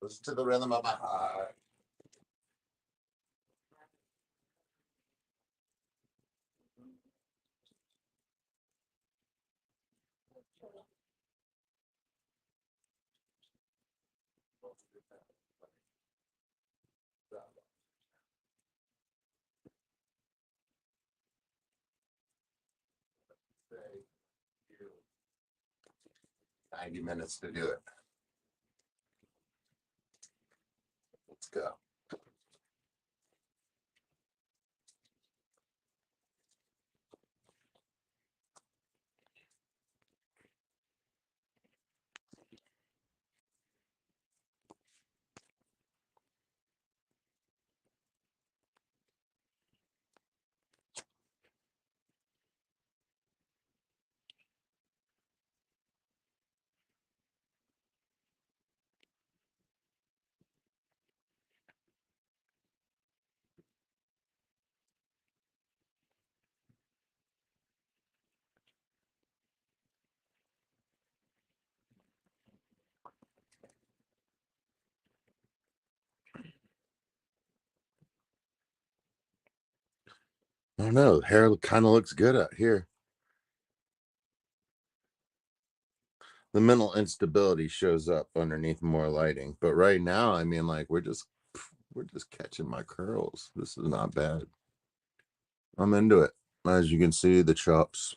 Listen to the rhythm of my heart. Say, 90 minutes to do it. Let's go. I don't know. The hair kind of looks good out here. The mental instability shows up underneath more lighting. But right now, I mean, like we're just catching my curls. This is not bad. I'm into it. As you can see, the chops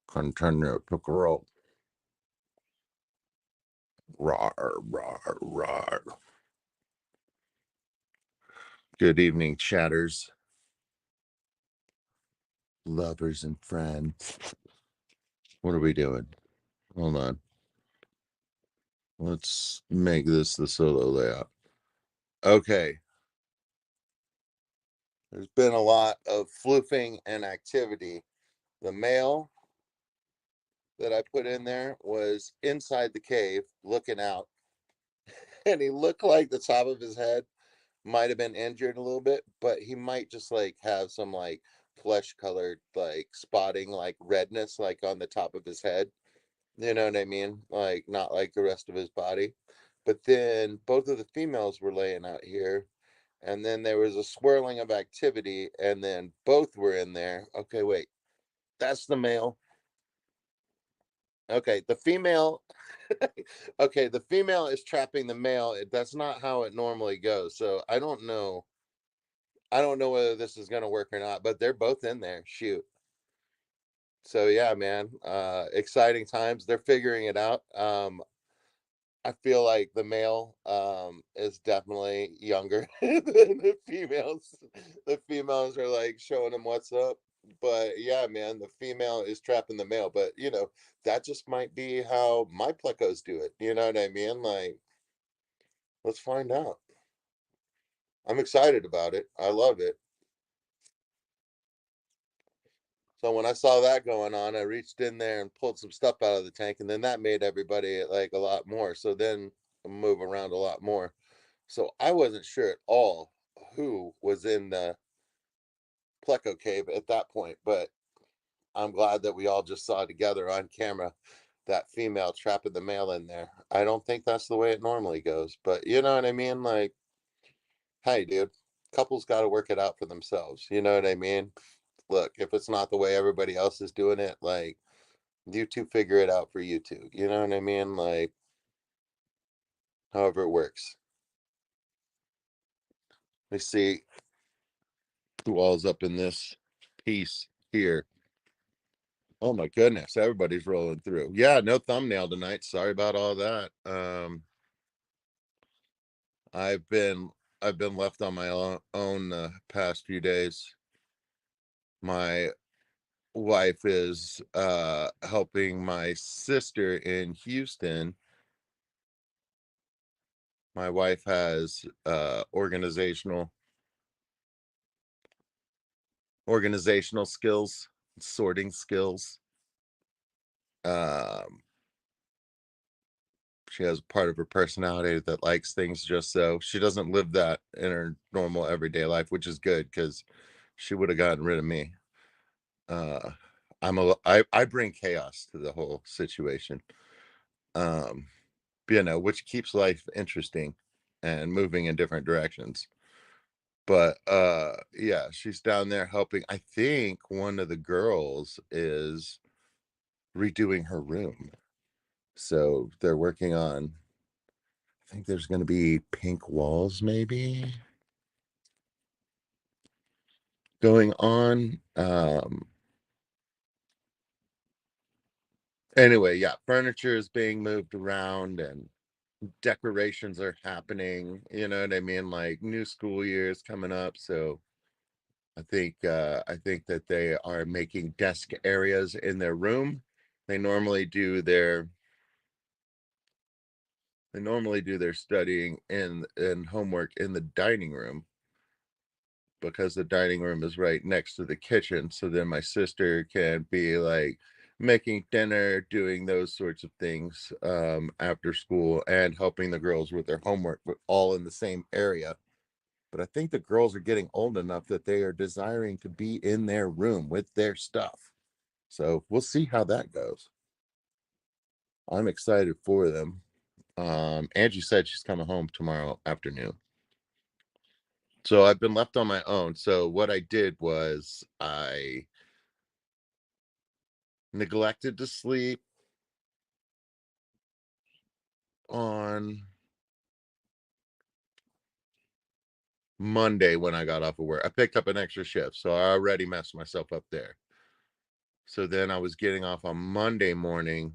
continue to grow. Rawr, rawr, rawr. Good evening, chatters, lovers, and friends. What are we doing? Hold on. Let's make this the solo layout. Okay. There's been a lot of floofing and activity. The male that I put in there was inside the cave looking out, and he looked like the top of his head might have been injured a little bit, but he might just like have some like flesh colored like spotting, like redness, like on the top of his head. You know what I mean? Like not like the rest of his body. But then both of the females were laying out here, and then there was a swirling of activity, and then both were in there. Okay, wait, that's the male. Okay, the female. Okay, the female is trapping the male. That's not how it normally goes. So I don't know. I don't know whether this is gonna work or not, but they're both in there. Shoot. So yeah, man. Exciting times. They're figuring it out. I feel like the male is definitely younger than the females. The females are like showing him what's up. But yeah, man, the female is trapping the male. But you know, that just might be how my plecos do it. You know what I mean? Like, let's find out. I'm excited about it. I love it. So when I saw that going on, I reached in there and pulled some stuff out of the tank, and then that made everybody like a lot more. So then move around a lot more. So I wasn't sure at all who was in the Pleco cave at that point, but I'm glad that we all just saw together on camera that female trapping the male in there. I don't think that's the way it normally goes, but you know what I mean? Like, hey, dude, couples got to work it out for themselves. You know what I mean? Look, if it's not the way everybody else is doing it, like, you two figure it out for you two. You know what I mean? Like, however it works. Let me see who all's up in this piece here. Oh my goodness, everybody's rolling through. Yeah, no thumbnail tonight. Sorry about all that. I've been I've been left on my own the past few days. My wife is helping my sister in Houston. My wife has organizational skills, sorting skills. Um she has a part of her personality that likes things just so. She doesn't live that in her normal everyday life, which is good because she would have gotten rid of me. Uh, I bring chaos to the whole situation. Um, which keeps life interesting and moving in different directions. But yeah, she's down there helping. I think one of the girls is redoing her room. So they're working on, I think there's going to be pink walls maybe going on. Anyway, yeah, furniture is being moved around and decorations are happening. You know what I mean? Like new school year is coming up, so I think that they are making desk areas in their room. They normally do their they normally do their studying and homework in the dining room because the dining room is right next to the kitchen. So then my sister can be like making dinner, doing those sorts of things after school and helping the girls with their homework, but all in the same area. But I think the girls are getting old enough that they are desiring to be in their room with their stuff. So we'll see how that goes. I'm excited for them. Angie said she's coming home tomorrow afternoon. So I've been left on my own. So what I did was I neglected to sleep on Monday when I got off of work. I picked up an extra shift, so I already messed myself up there. So then I was getting off on Monday morning.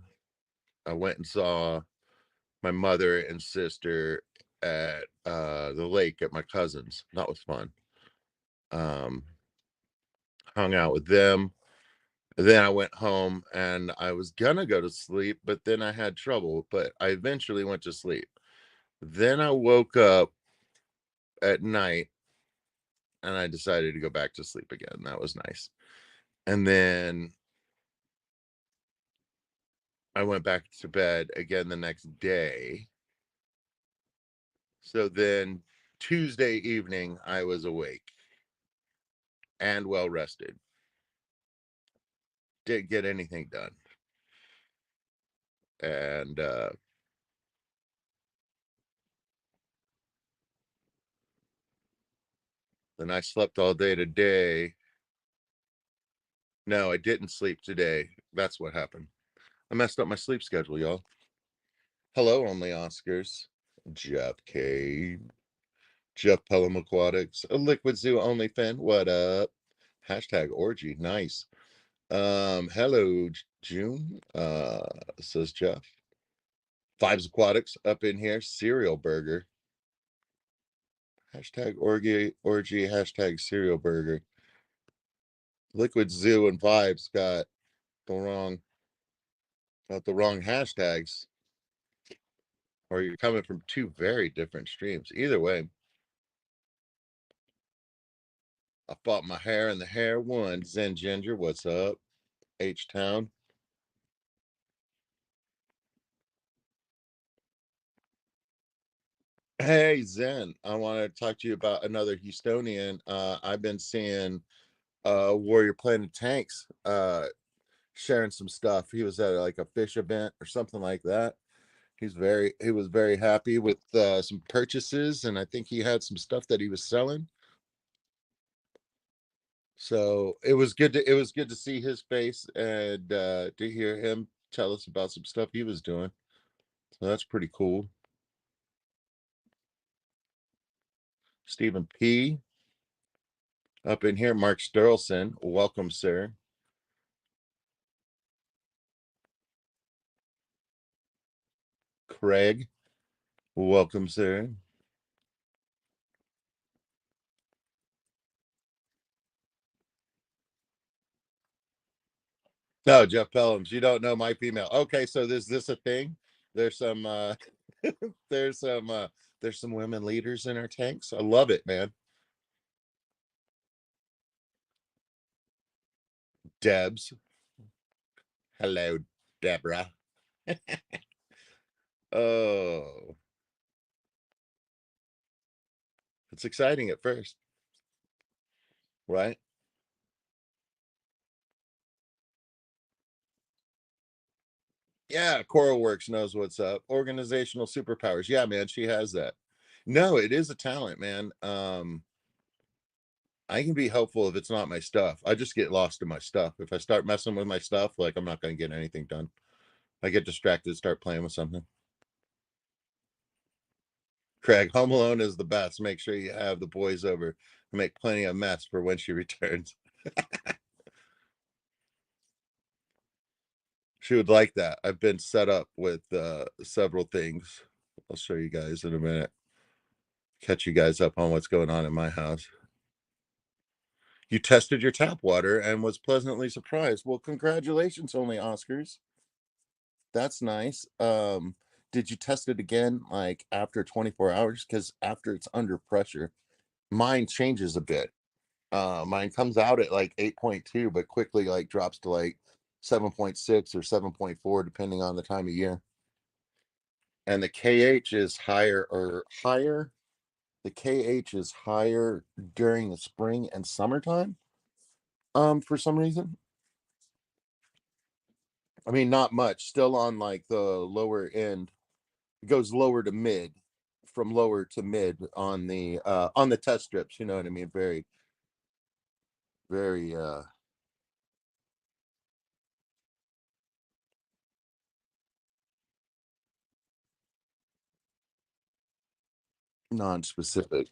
I went and saw my mother and sister at the lake at my cousin's. That was fun. Um, Hung out with them. Then I went home and I was gonna go to sleep, but then I had trouble. But I eventually went to sleep. Then I woke up at night and I decided to go back to sleep again. That was nice. And then I went back to bed again the next day. So then Tuesday evening, I was awake and well rested. Didn't get anything done. And then I slept all day today. No, I didn't sleep today. That's what happened. I messed up my sleep schedule, y'all. Hello, only Oscars. Jeff K. Jeff Pelham Aquatics. A Liquid Zoo only fan. What up? Hashtag orgy. Nice. Hello, June. Says Jeff. Fives Aquatics up in here. Cereal burger. Hashtag orgy. Hashtag cereal burger. Liquid Zoo and Vibes the wrong got the wrong hashtags, or you're coming from two very different streams. Either way, I fought my hair and the hair won. Zen Ginger, what's up? H Town. Hey Zen, I want to talk to you about another Houstonian. I've been seeing Warrior Planet Tanks sharing some stuff. He was at like a fish event or something like that. He was very happy with some purchases, and I think he had some stuff that he was selling. So it was good to see his face and to hear him tell us about some stuff he was doing. So that's pretty cool. Stephen P. up in here. Mark Sterlson, welcome, sir. Craig, welcome, sir. No, Jeff Pelhams, you don't know my female. Okay, so is this a thing? There's some there's some uh there's some women leaders in our tanks. I love it, man. Debs. Hello, Deborah. Oh, it's exciting at first, right? Yeah, Coral Works knows what's up. Organizational superpowers. Yeah, man, she has that. No, it is a talent, man. I can be helpful if it's not my stuff. I just get lost in my stuff. If I start messing with my stuff, like I'm not going to get anything done. I get distracted, start playing with something. Craig, Home Alone is the best. Make sure you have the boys over and make plenty of mess for when she returns. She would like that. I've been set up with several things. I'll show you guys in a minute. Catch you guys up on what's going on in my house. You tested your tap water and was pleasantly surprised. Well, congratulations, only Oscars. That's nice. Did you test it again like after 24 hours? Because after it's under pressure, mine changes a bit. Mine comes out at like 8.2, but quickly like drops to like 7.6 or 7.4, depending on the time of year. And the KH is higher or higher. The KH is higher during the spring and summertime. For some reason. I mean, not much. Still on like the lower end. It goes lower to mid, from lower to mid on the test strips. You know what I mean? Very, very non-specific.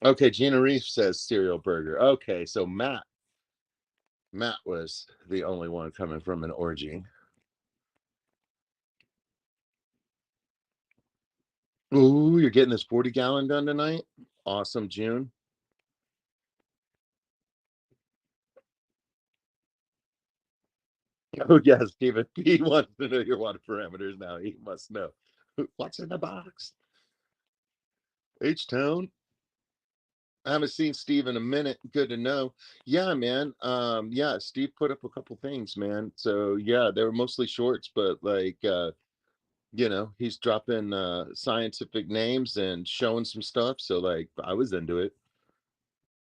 Okay, Gina Reef says cereal burger. Okay, so Matt was the only one coming from an orgy. Ooh, you're getting this 40-gallon done tonight? Awesome, June. Oh yeah, Stephen. He wants to know your water parameters now. He must know. What's in the box? H-Town. I haven't seen Steve in a minute. Good to know. Yeah, man. Yeah, Steve put up a couple things, man. So yeah, they were mostly shorts, but like he's dropping scientific names and showing some stuff. So like I was into it.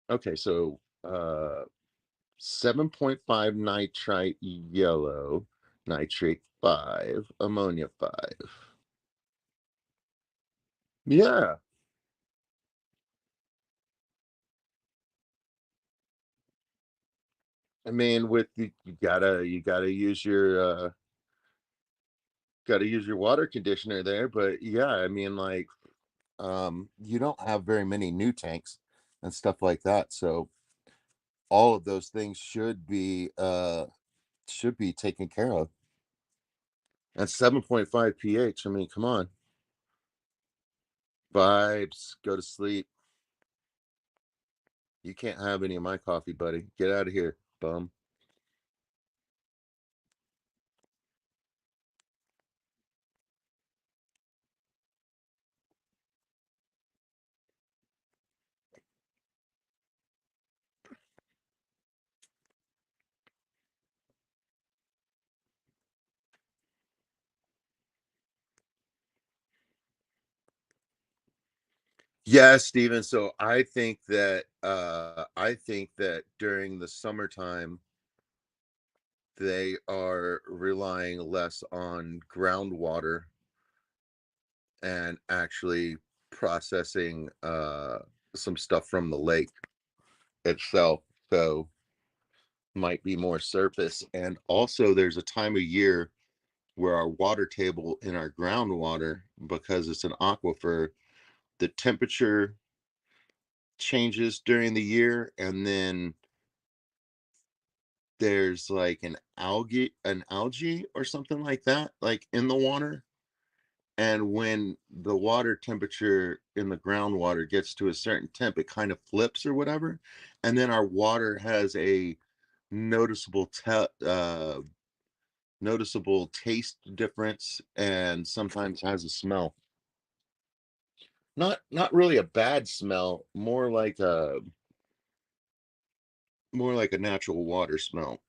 Okay, so 7.5 nitrite yellow, nitrate 5, ammonia 5. Yeah. I mean, with you gotta use your water conditioner there, but yeah, I mean, like, you don't have very many new tanks and stuff like that, so all of those things should be taken care of. And 7.5 pH, I mean, come on. Vibes, go to sleep. You can't have any of my coffee, buddy. Get out of here, bum. Yeah, Steven. So I think that during the summertime they are relying less on groundwater and actually processing some stuff from the lake itself. So might be more surface. And also there's a time of year where our water table in our groundwater, because it's an aquifer, the temperature changes during the year, and then there's like an algae or something like that, like in the water. And when the water temperature in the groundwater gets to a certain temp, it kind of flips or whatever. And then our water has a noticeable noticeable taste difference, and sometimes has a smell. Not really a bad smell, more like a natural water smell.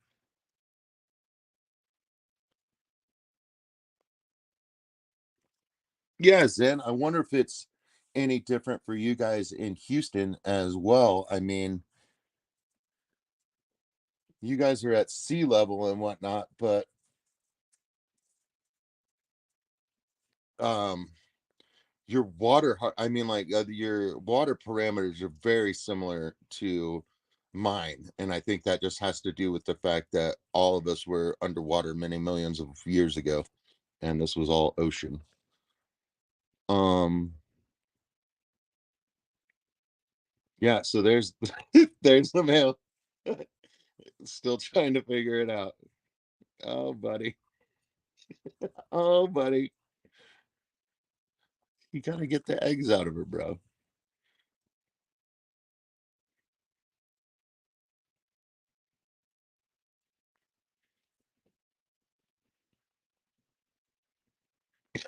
Yeah, Zen, I wonder if it's any different for you guys in Houston as well. I mean, you guys are at sea level and whatnot, but um your water I mean, like, your water parameters are very similar to mine, and I think that just has to do with the fact that all of us were underwater many millions of years ago, and this was all ocean. um yeah, so there's there's the mail. Still trying to figure it out. Oh buddy, oh buddy, you gotta get the eggs out of her, bro.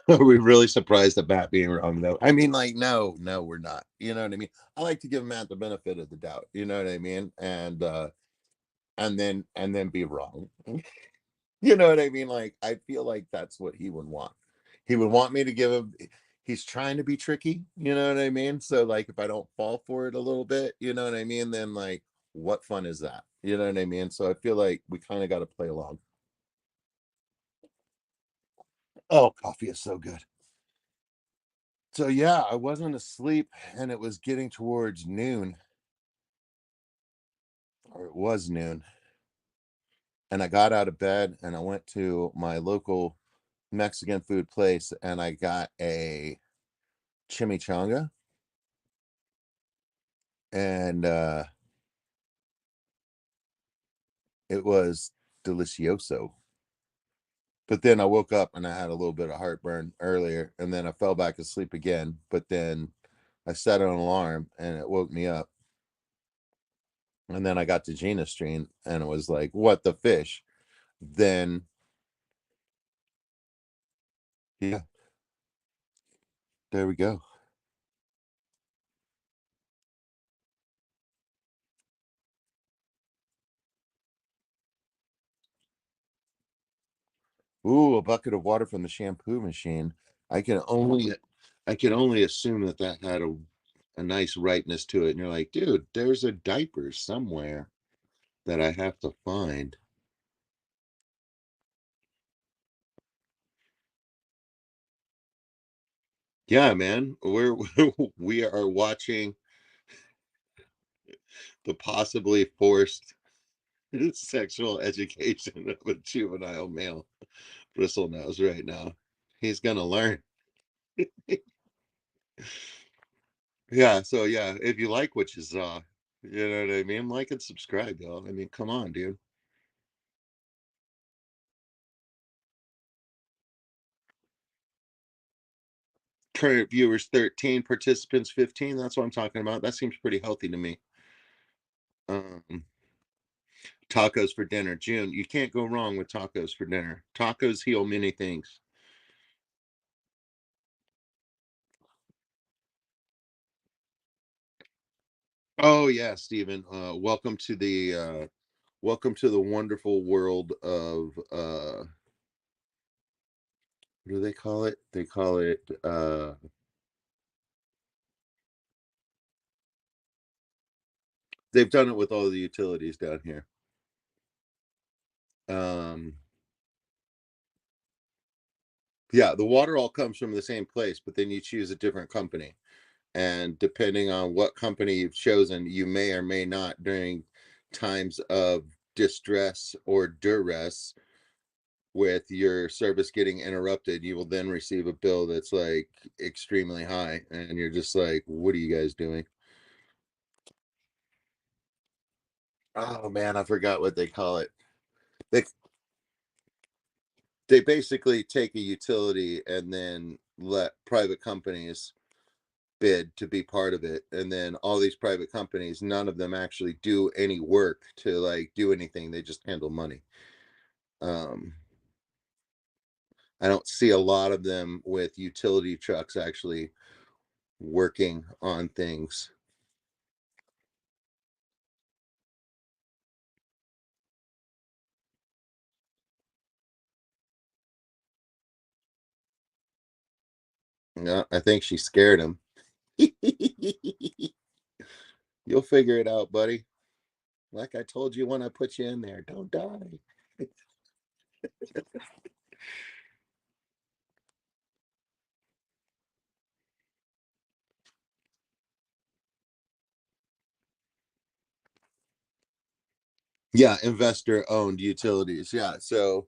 Are we really surprised at Matt being wrong, though? I mean, like, no, no, we're not. You know what I mean? I like to give Matt the benefit of the doubt. You know what I mean? And then be wrong. You know what I mean? Like, I feel like that's what he would want. He would want me to give him. He's trying to be tricky. You know what I mean? So, like, if I don't fall for it a little bit, you know what I mean? Then, like, what fun is that? You know what I mean? So I feel like we kind of got to play along. Oh, coffee is so good. So yeah, I wasn't asleep and it was getting towards noon, or it was noon, and I got out of bed and I went to my local Mexican food place and I got a chimichanga, and it was delicioso. But then I woke up and I had a little bit of heartburn earlier, and then I fell back asleep again, but then I set an alarm and it woke me up. And then I got to Gina Stream and it was like, what the fish? Then yeah, there we go. Ooh, a bucket of water from the shampoo machine. I can only I can only assume that that had a nice rightness to it. And you're like, dude, there's a diaper somewhere that I have to find. Yeah, man. We are watching the possibly forced sexual education of a juvenile male bristle nose right now. He's gonna learn. Yeah, so yeah, if you like what you saw, you know what I mean? Like and subscribe, y'all. I mean, come on, dude. Current viewers 13, participants 15. That's what I'm talking about. That seems pretty healthy to me. Um, Tacos for dinner. June, you can't go wrong with tacos for dinner. Tacos heal many things. Oh yeah, Stephen. Welcome to the wonderful world of what do they call it? They call it they've done it with all the utilities down here. Um yeah, the water all comes from the same place, but then you choose a different company. And depending on what company you've chosen, you may or may not, during times of distress or duress with your service getting interrupted, you will then receive a bill that's like extremely high, and you're just like, what are you guys doing? Oh man, I forgot what they call it. They they basically take a utility and then let private companies bid to be part of it, and then all these private companies, none of them actually do any work to like do anything. They just handle money. um I don't see a lot of them with utility trucks actually working on things. Yeah, I think she scared him. You'll figure it out, buddy. Like I told you when I put you in there, don't die. Yeah, investor owned utilities. Yeah. So,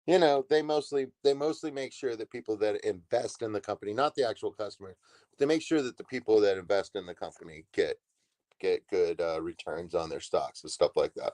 they mostly make sure that people that invest in the company, not the actual customer, they make sure that the people that invest in the company get good returns on their stocks and stuff like that.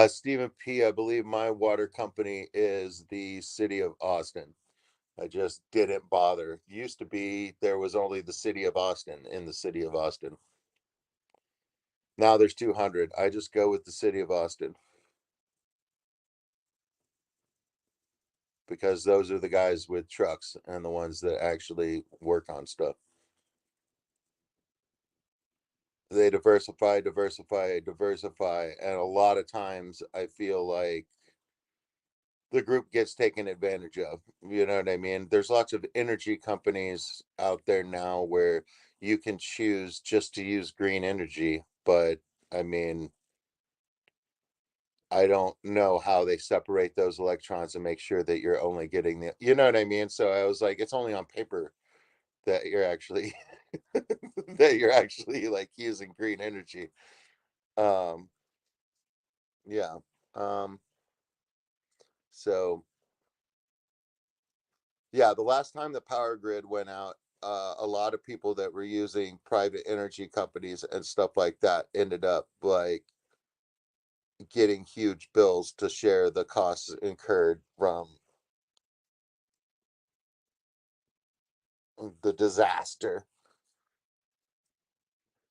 Stephen P. I believe my water company is the city of Austin. I just didn't bother. Used to be there was only the city of Austin in the city of Austin. Now there's 200. I just go with the city of Austin because those are the guys with trucks and the ones that actually work on stuff. They diversify, diversify, diversify, and a lot of times I feel like the group gets taken advantage of. You know what I mean? There's lots of energy companies out there now where you can choose just to use green energy, but I mean, I don't know how they separate those electrons and make sure that you're only getting you know what I mean? So I was like, it's only on paper that you're actually that you're actually like using green energy. Um, yeah. Um, so yeah, the last time the power grid went out, a lot of people that were using private energy companies and stuff like that ended up like getting huge bills to share the costs incurred from the disaster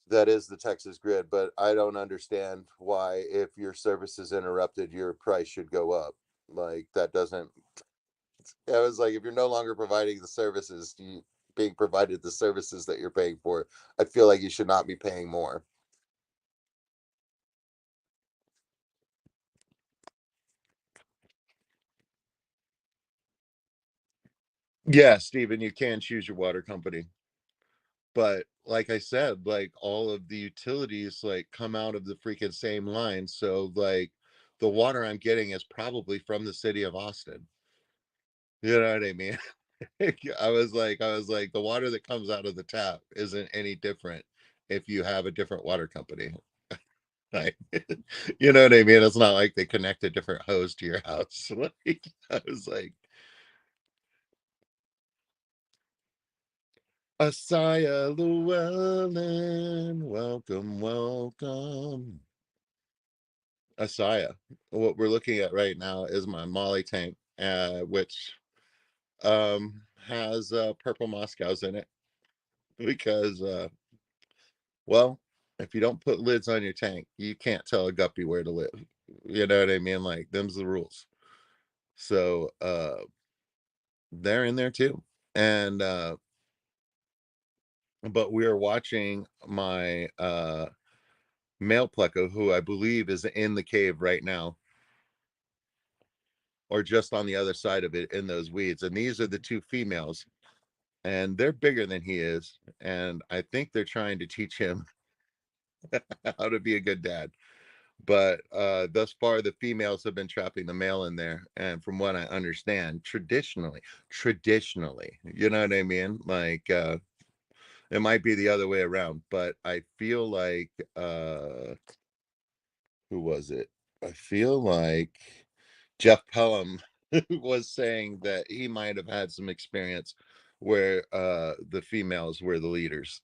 that is the Texas grid. But I don't understand why, if your service is interrupted, your price should go up. Like that doesn't. I was like, if you're no longer providing the services, being provided the services that you're paying for, I feel like you should not be paying more. Yeah, Stephen, you can choose your water company. But like I said, like all of the utilities like come out of the freaking same line. So like the water I'm getting is probably from the city of Austin. You know what I mean? I was like, the water that comes out of the tap isn't any different if you have a different water company. Like, you know what I mean? It's not like they connect a different hose to your house. Like, I was like, Asaya Llewellyn, welcome, welcome. Asaya. What we're looking at right now is my Molly tank, which has purple Moscows in it because well, if you don't put lids on your tank, you can't tell a guppy where to live. You know what I mean? Like them's the rules. So they're in there too. And but we are watching my male pleco, who I believe is in the cave right now, or just on the other side of it in those weeds. And these are the two females, and they're bigger than he is. And I think they're trying to teach him how to be a good dad. But thus far, the females have been trapping the male in there. And from what I understand, traditionally, you know what I mean? Like, it might be the other way around, but I feel like, who was it? I feel like Jeff Pelham was saying that he might have had some experience where the females were the leaders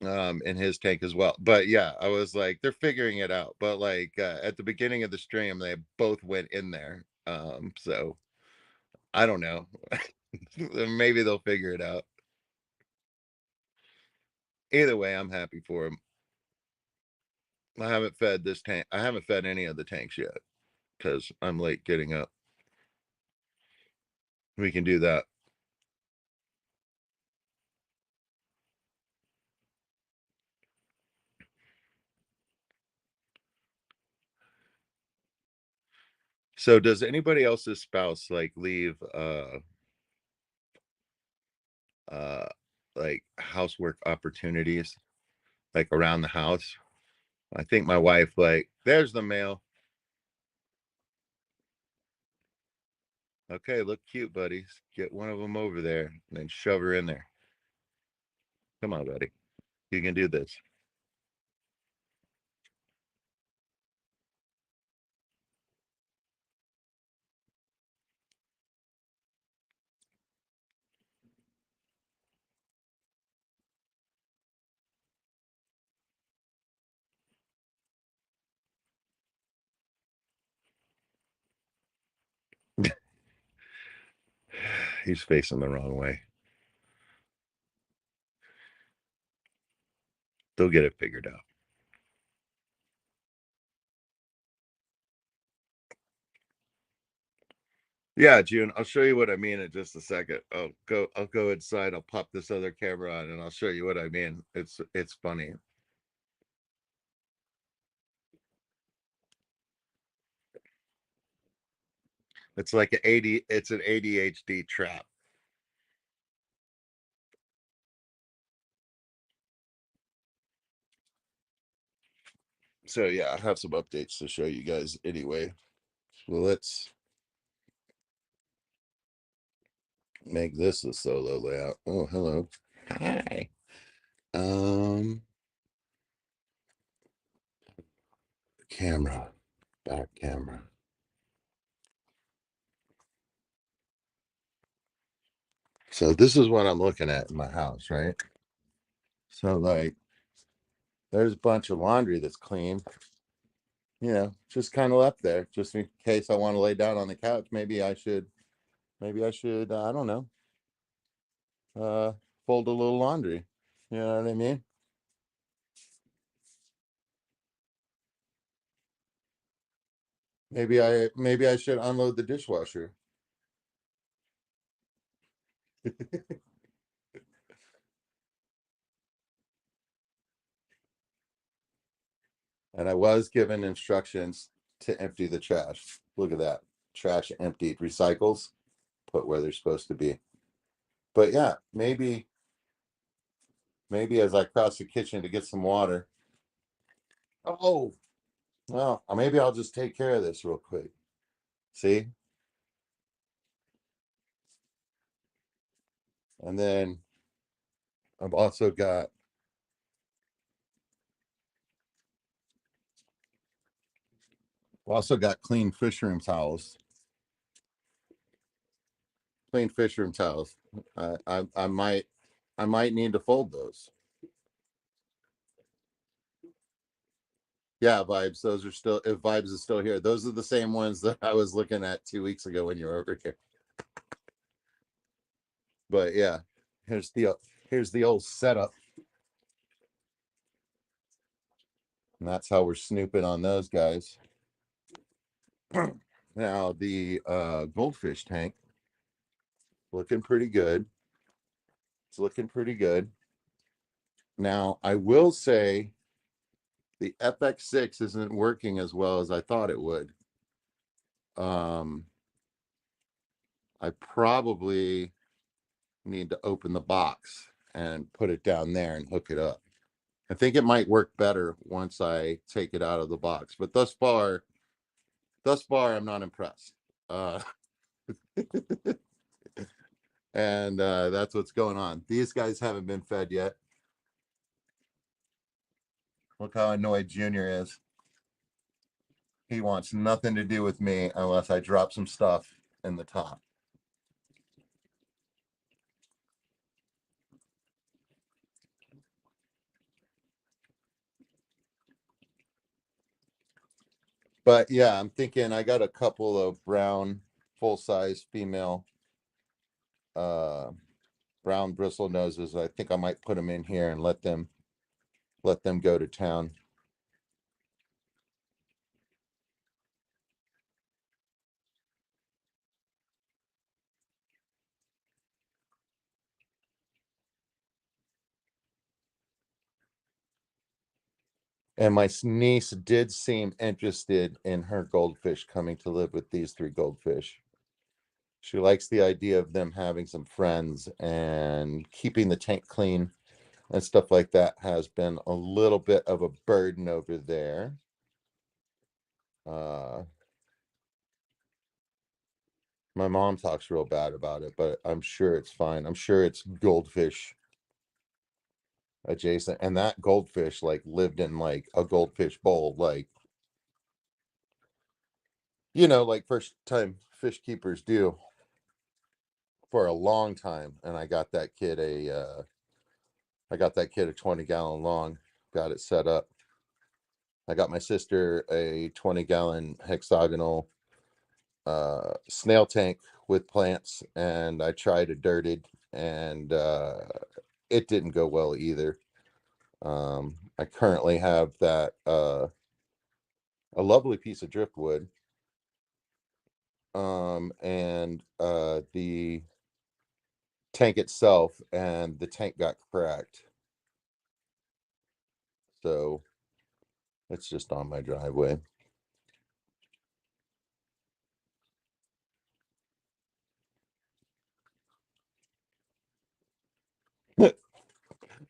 in his tank as well. But yeah, I was like, they're figuring it out. But like at the beginning of the stream, they both went in there. So I don't know. Maybe they'll figure it out. Either way, I'm happy for him. I haven't fed this tank. I haven't fed any of the tanks yet because I'm late getting up. We can do that. So does anybody else's spouse like leave uh like housework opportunities like around the house? I think my wife like, there's the mail. Okay, look cute, buddies. Get one of them over there and then shove her in there. Come on, buddy. You can do this. He's facing the wrong way. They'll get it figured out. Yeah, June, I'll show you what I mean in just a second. I'll go inside, I'll pop this other camera on and I'll show you what I mean. It's funny. It's like it's an ADHD trap. So yeah, I have some updates to show you guys anyway. Well, let's make this a solo layout. Oh, hello. Hi. Um, camera, back camera. So this is what I'm looking at in my house, right? So like there's a bunch of laundry that's clean, just kind of left there just in case I want to lay down on the couch. Maybe I should, I don't know, uh fold a little laundry. You know what I mean? Maybe I should unload the dishwasher. And I was given instructions to empty the trash. Look at that. Trash emptied, recycles, put where they're supposed to be. But yeah, maybe as I cross the kitchen to get some water. Oh, well, maybe I'll just take care of this real quick. See? And then I've also got clean fish room towels. Clean fish room towels. I might need to fold those. Yeah, vibes. Those are still, if vibes is still here. Those are the same ones that I was looking at 2 weeks ago when you were over here. But yeah, here's the here's the old setup. And that's how we're snooping on those guys. Now the goldfish tank looking pretty good. It's looking pretty good. Now I will say the FX6 isn't working as well as I thought it would. Um, I probably need to open the box and put it down there and hook it up. I think it might work better once I take it out of the box, but thus far, I'm not impressed. Uh, and that's what's going on. These guys haven't been fed yet. Look how annoyed Junior is. He wants nothing to do with me unless I drop some stuff in the top. But yeah, I'm thinking I got a couple of brown full size female uh brown bristle noses. I think I might put them in here and let them go to town. And my niece did seem interested in her goldfish coming to live with these three goldfish. She likes the idea of them having some friends, and keeping the tank clean and stuff like that has been a little bit of a burden over there. Uh, my mom talks real bad about it, but I'm sure it's fine. I'm sure it's goldfish adjacent. And that goldfish like lived in like a goldfish bowl, like, like first time fish keepers do, for a long time. And I got that kid a 20-gallon long, got it set up. I got my sister a 20-gallon hexagonal snail tank with plants, and I tried a dirted, and it didn't go well either. I currently have that a lovely piece of driftwood, and the tank itself, and the tank got cracked, so it's just on my driveway.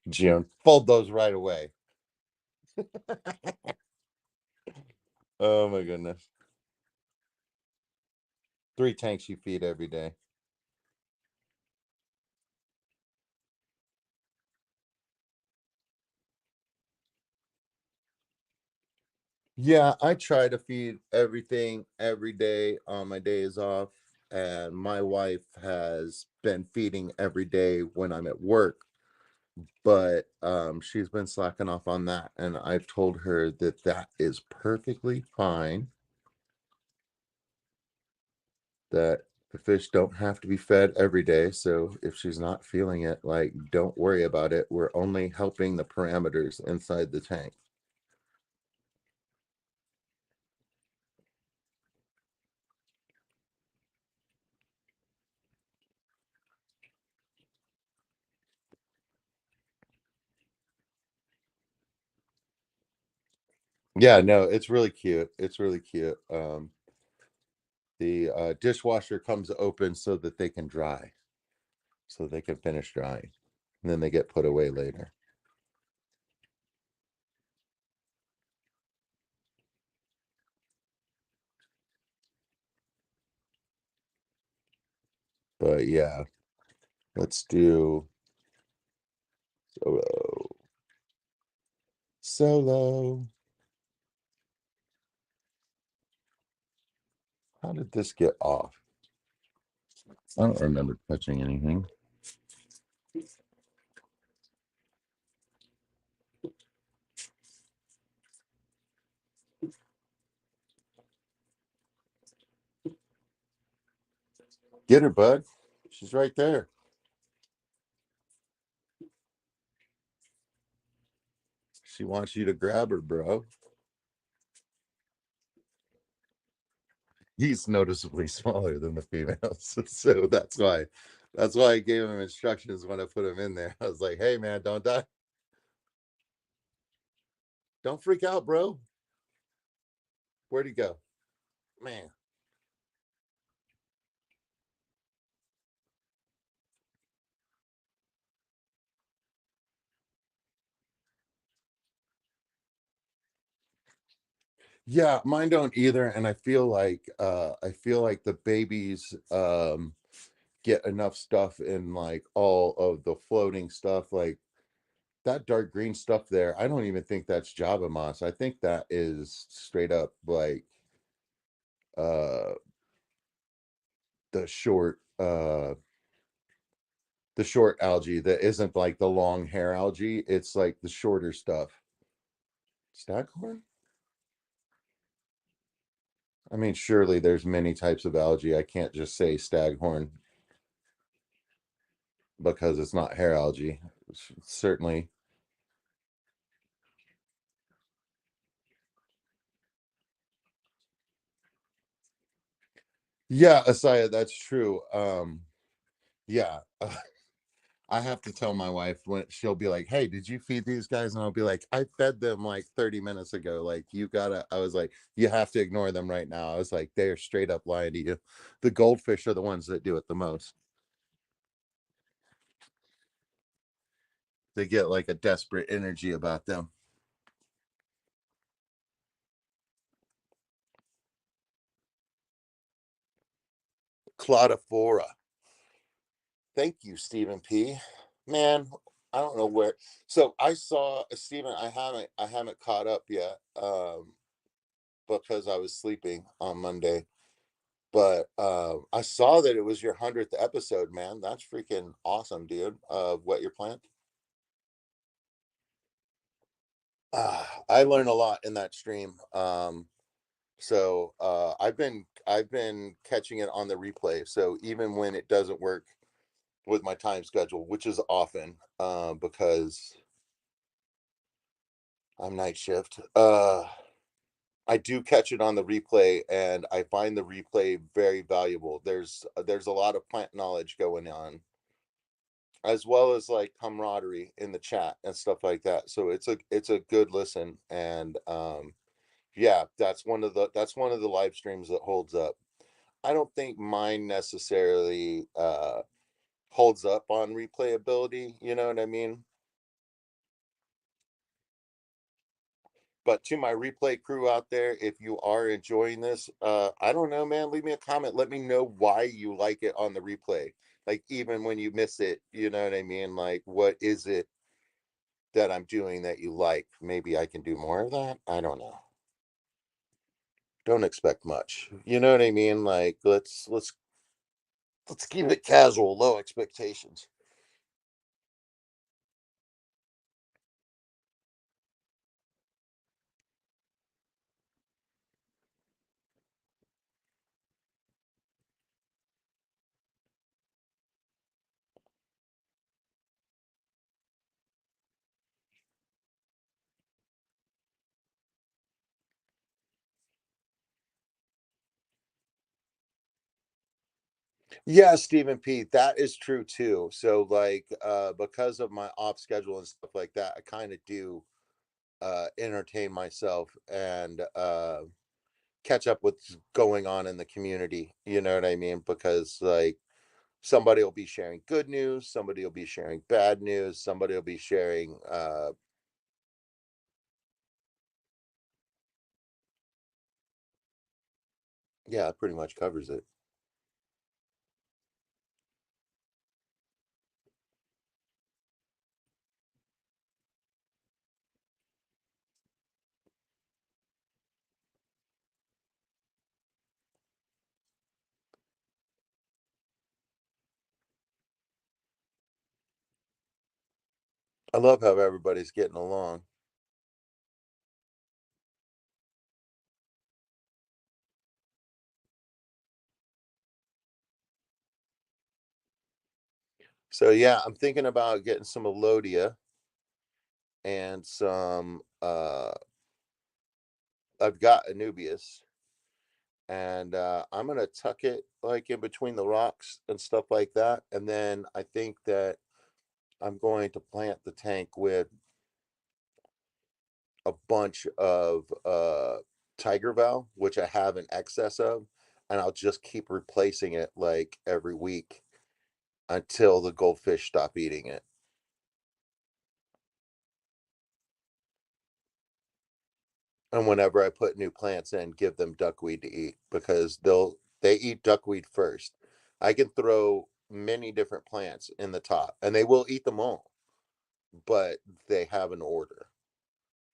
June, fold those right away. Oh my goodness. 3 tanks you feed every day. Yeah, I try to feed everything every day on my days off, and my wife has been feeding every day when I'm at work, but she's been slacking off on that, and I've told her that that is perfectly fine, that the fish don't have to be fed every day, so if she's not feeling it, like, don't worry about it. We're only helping the parameters inside the tank. Yeah, no, it's really cute. It's really cute. The dishwasher comes open so that they can dry, so they can finish drying, and then they get put away later. But yeah, let's do solo. Solo. How did this get off? I don't remember touching anything. Get her, bud. She's right there. She wants you to grab her, bro. He's noticeably smaller than the females, so that's why I gave him instructions when I put him in there. I was like, "Hey, man, don't die. Don't freak out, bro. Where'd he go, man?" Yeah, mine don't either, and I feel like the babies get enough stuff in, like, all of the floating stuff, like that dark green stuff there. I don't even think that's Java moss. I think that is straight up like uh the short the short algae that isn't like the long hair algae. It's like the shorter stuff. Staghorn? I mean, surely there's many types of algae. I can't just say staghorn because it's not hair algae. Certainly. Yeah, Asaya, that's true. Yeah. I have to tell my wife when she'll be like, "Hey, did you feed these guys?" And I'll be like, "I fed them like 30 minutes ago. Like, you gotta," I was like, "You have to ignore them right now." I was like, "They are straight up lying to you." The goldfish are the ones that do it the most. They get like a desperate energy about them. Claudophora. Thank you, Stephen P. Man, I don't know where. So I saw Stephen. I haven't caught up yet, because I was sleeping on Monday. But I saw that it was your 100th episode, man. That's freaking awesome, dude. What your plan? I learned a lot in that stream. So I've been catching it on the replay. So even when it doesn't work with my time schedule, which is often, because I'm night shift. I do catch it on the replay, and I find the replay very valuable. There's a lot of plant knowledge going on, as well as like camaraderie in the chat and stuff like that. So it's a good listen, and yeah, that's one of the live streams that holds up. I don't think mine necessarily holds up on replayability. You know what I mean? But to my replay crew out there, if you are enjoying this, I don't know, man, leave me a comment. Let me know why you like it on the replay. Like, even when you miss it, you know what I mean? Like, what is it that I'm doing that you like? Maybe I can do more of that. I don't know. Don't expect much. You know what I mean? Like, let's keep it casual, low expectations. Yeah, Stephen P, that is true too. So like, because of my off schedule and stuff like that, I kind of do entertain myself and catch up with what's going on in the community. You know what I mean? Because like, somebody will be sharing good news, somebody will be sharing bad news, somebody will be sharing. Yeah, it pretty much covers it. I love how everybody's getting along. So yeah, I'm thinking about getting some Elodia and some. I've got Anubias, and I'm gonna tuck it like in between the rocks and stuff like that. And then I think that I'm going to plant the tank with a bunch of Tiger Valve, which I have an excess of, and I'll just keep replacing it like every week until the goldfish stop eating it. And whenever I put new plants in, give them duckweed to eat, because they eat duckweed first. I can throw many different plants in the top and they will eat them all, but they have an order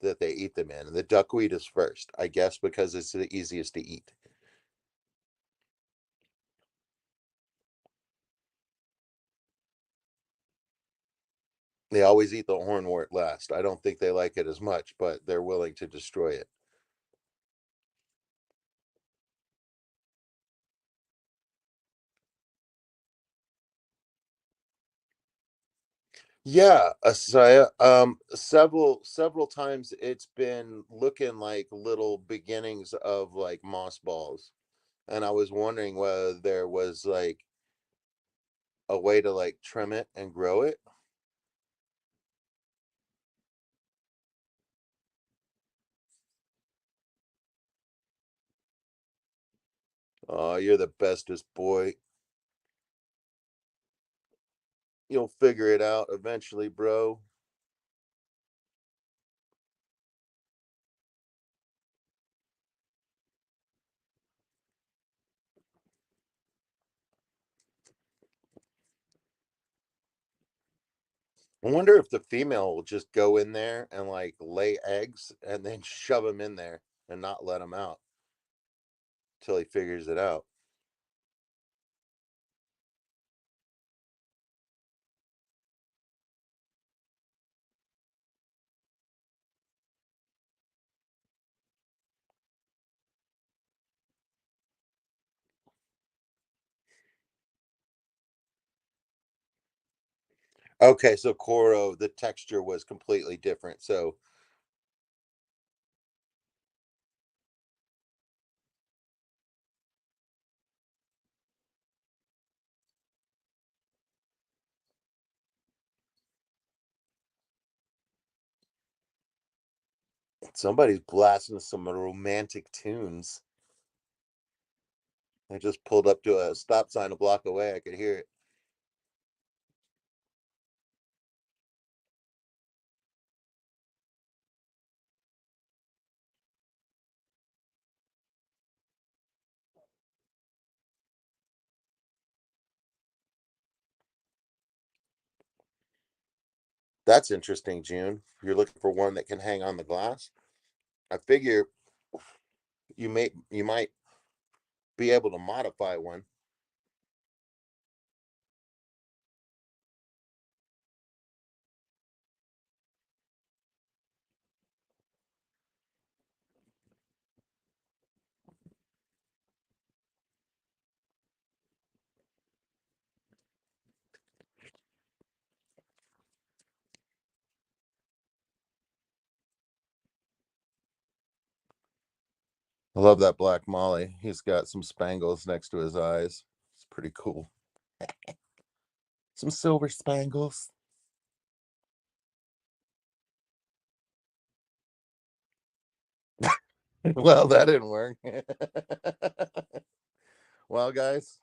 that they eat them in. And the duckweed is first, I guess, because it's the easiest to eat. They always eat the hornwort last. I don't think they like it as much, but they're willing to destroy it. Yeah, Asaya. Several times it's been looking like little beginnings of like moss balls, and I was wondering whether there was like a way to like trim it and grow it. Oh, you're the bestest boy. You'll figure it out eventually, bro. I wonder if the female will just go in there and like lay eggs and then shove them in there and not let them out till he figures it out. Okay, so Koro, the texture was completely different. So somebody's blasting some romantic tunes. I just pulled up to a stop sign a block away. I could hear it. That's interesting, June. You're looking for one that can hang on the glass. I figure you might be able to modify one. I love that black Molly. He's got some spangles next to his eyes. It's pretty cool. Some silver spangles. Well, that didn't work. Well, guys,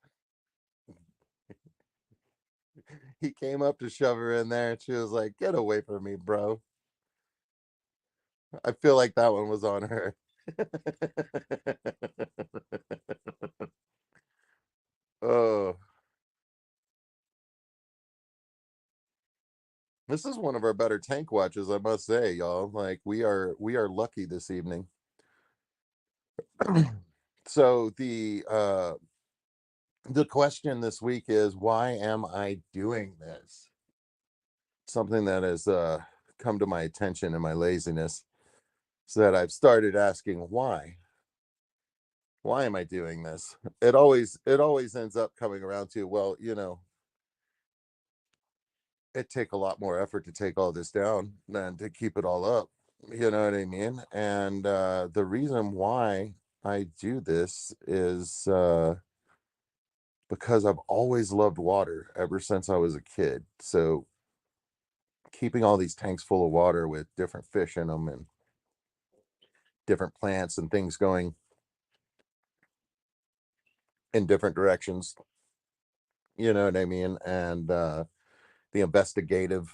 he came up to shove her in there, and she was like, "Get away from me, bro." I feel like that one was on her. Oh, this is one of our better tank watches, I must say, y'all. Like we are lucky this evening. So the question this week is, why am I doing this? Something that has come to my attention in my laziness, so that I've started asking why am I doing this? It always ends up coming around to, well, it take a lot more effort to take all this down than to keep it all up. You know what I mean? And the reason why I do this is because I've always loved water ever since I was a kid. So keeping all these tanks full of water with different fish in them and different plants and things going in different directions, you know what I mean? And the investigative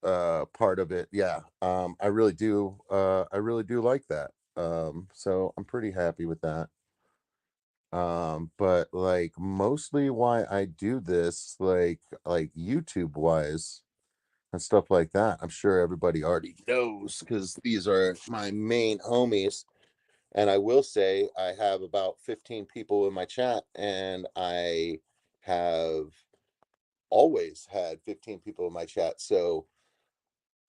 part of it, yeah, I really do like that. So I'm pretty happy with that. But like mostly why I do this, like YouTube wise and stuff like that, I'm sure everybody already knows because these are my main homies. And I will say I have about 15 people in my chat, and I have always had 15 people in my chat. So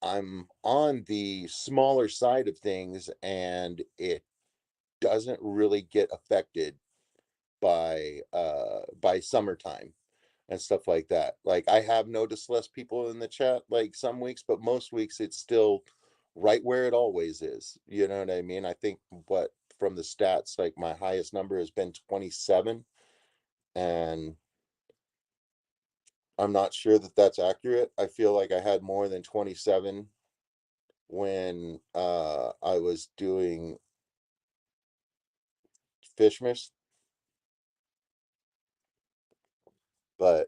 I'm on the smaller side of things, and it doesn't really get affected by summertime and stuff like that. Like I have noticed less people in the chat like some weeks, but most weeks it's still right where it always is. You know what I mean? I think what from the stats, like my highest number has been 27, and I'm not sure that that's accurate. I feel like I had more than 27 when I was doing Fishmas, but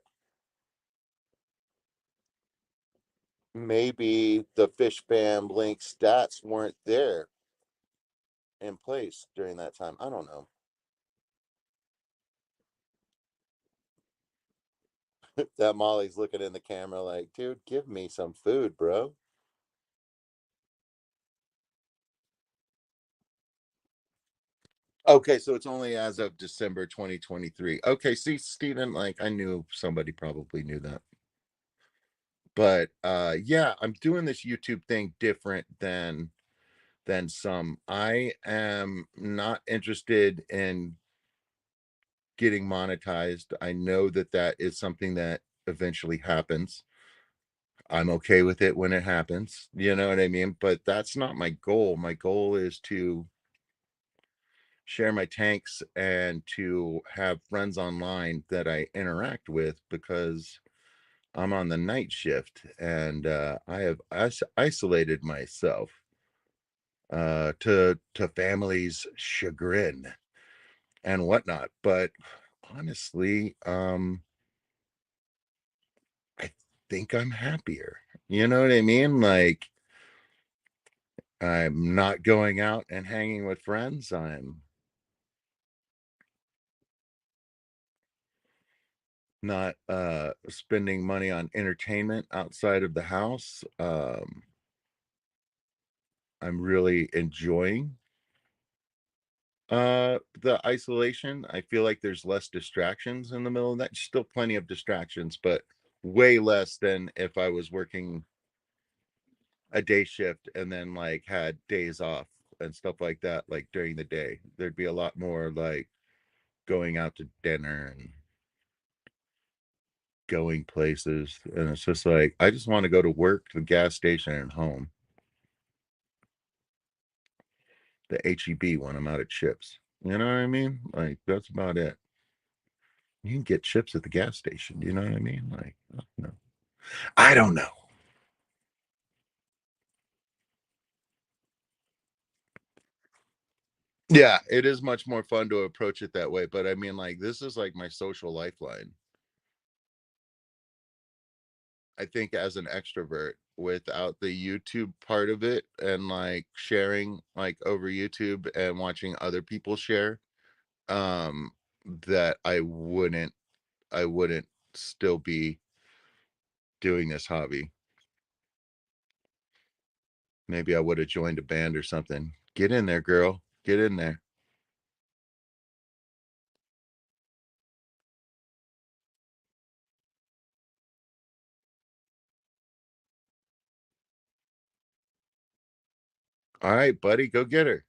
maybe the fish fam link stats weren't there in place during that time. I don't know. That Molly's looking in the camera like, dude, give me some food, bro. Okay, so it's only as of December 2023. Okay, see, Steven, like I knew somebody probably knew that. But yeah, I'm doing this YouTube thing different than some. I am not interested in getting monetized. I know that that is something that eventually happens. I'm okay with it when it happens. You know what I mean? But that's not my goal. My goal is to share my tanks and to have friends online that I interact with because I'm on the night shift and I have isolated myself to family's chagrin and whatnot. But honestly, I think I'm happier. You know what I mean? Like I'm not going out and hanging with friends. I'm not spending money on entertainment outside of the house. I'm really enjoying the isolation. I feel like there's less distractions in the middle of that. Still plenty of distractions, but way less than if I was working a day shift and then like had days off and stuff like that, like during the day. There'd be a lot more like going out to dinner and going places. And it's just like I just want to go to work, to the gas station, and home. The HEB when I'm out of chips. You know what I mean? Like that's about it. You can get chips at the gas station. You know what I mean? Like, no, I don't know. Yeah, it is much more fun to approach it that way. But I mean, like, this is like my social lifeline. I think as an extrovert, without the YouTube part of it and like sharing like over YouTube and watching other people share, um, that I wouldn't still be doing this hobby. Maybe I would have joined a band or something. Get in there, girl. Get in there. All right, buddy, go get her.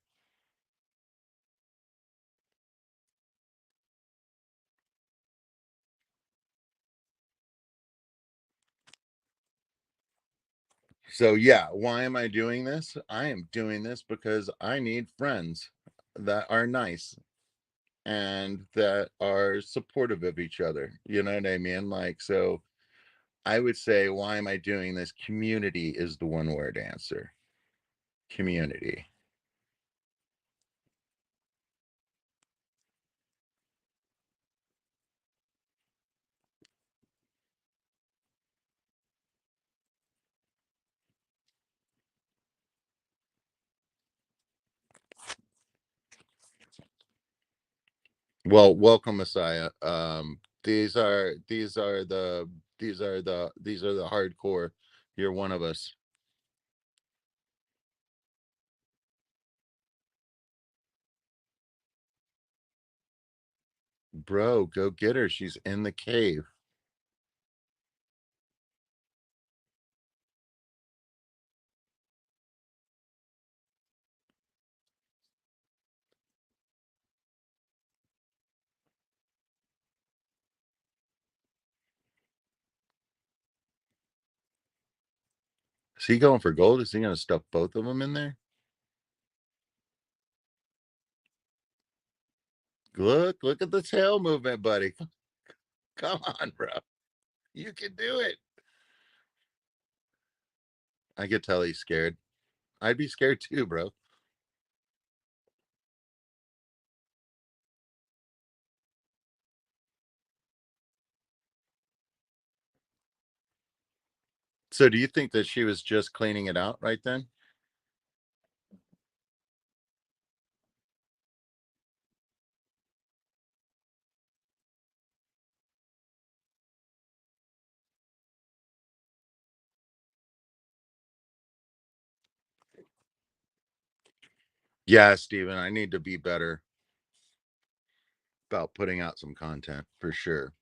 So yeah, why am I doing this? I am doing this because I need friends that are nice and that are supportive of each other. You know what I mean? Like, so I would say, why am I doing this? Community is the one word answer. Community. Well, welcome, Messiah. These are the hardcore. You're one of us. Bro, go get her. She's in the cave. Is he going for gold? Is he gonna stuff both of them in there? Look at the tail movement, buddy. Come on, bro. You can do it. I could tell he's scared. I'd be scared too, bro. So do you think that she was just cleaning it out right then? Yeah, Steven, I need to be better about putting out some content for sure.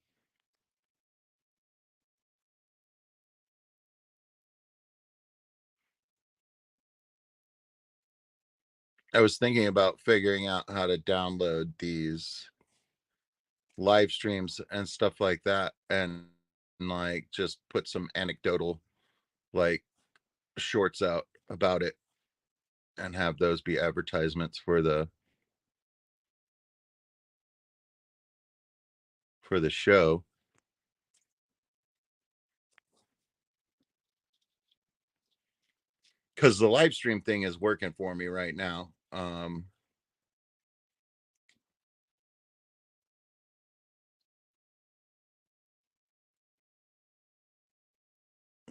I was thinking about figuring out how to download these live streams and stuff like that and like just put some anecdotal like shorts out about it and have those be advertisements for the show because the live stream thing is working for me right now.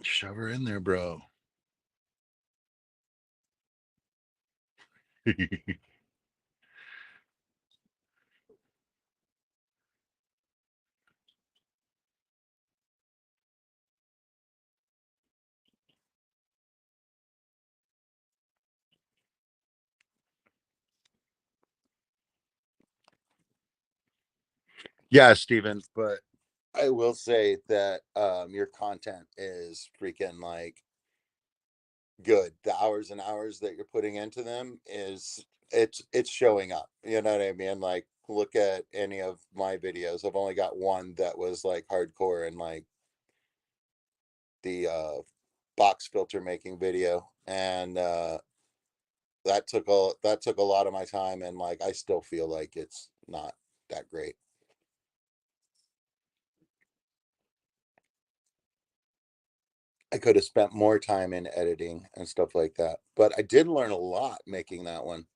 Shove her in there, bro. Yeah, Steven, but I will say that your content is freaking like good. The hours and hours that you're putting into them is it's showing up. You know what I mean? Like look at any of my videos. I've only got one that was like hardcore and like the box filter making video and that took a lot of my time and like I still feel like it's not that great. I could have spent more time in editing and stuff like that. But I did learn a lot making that one.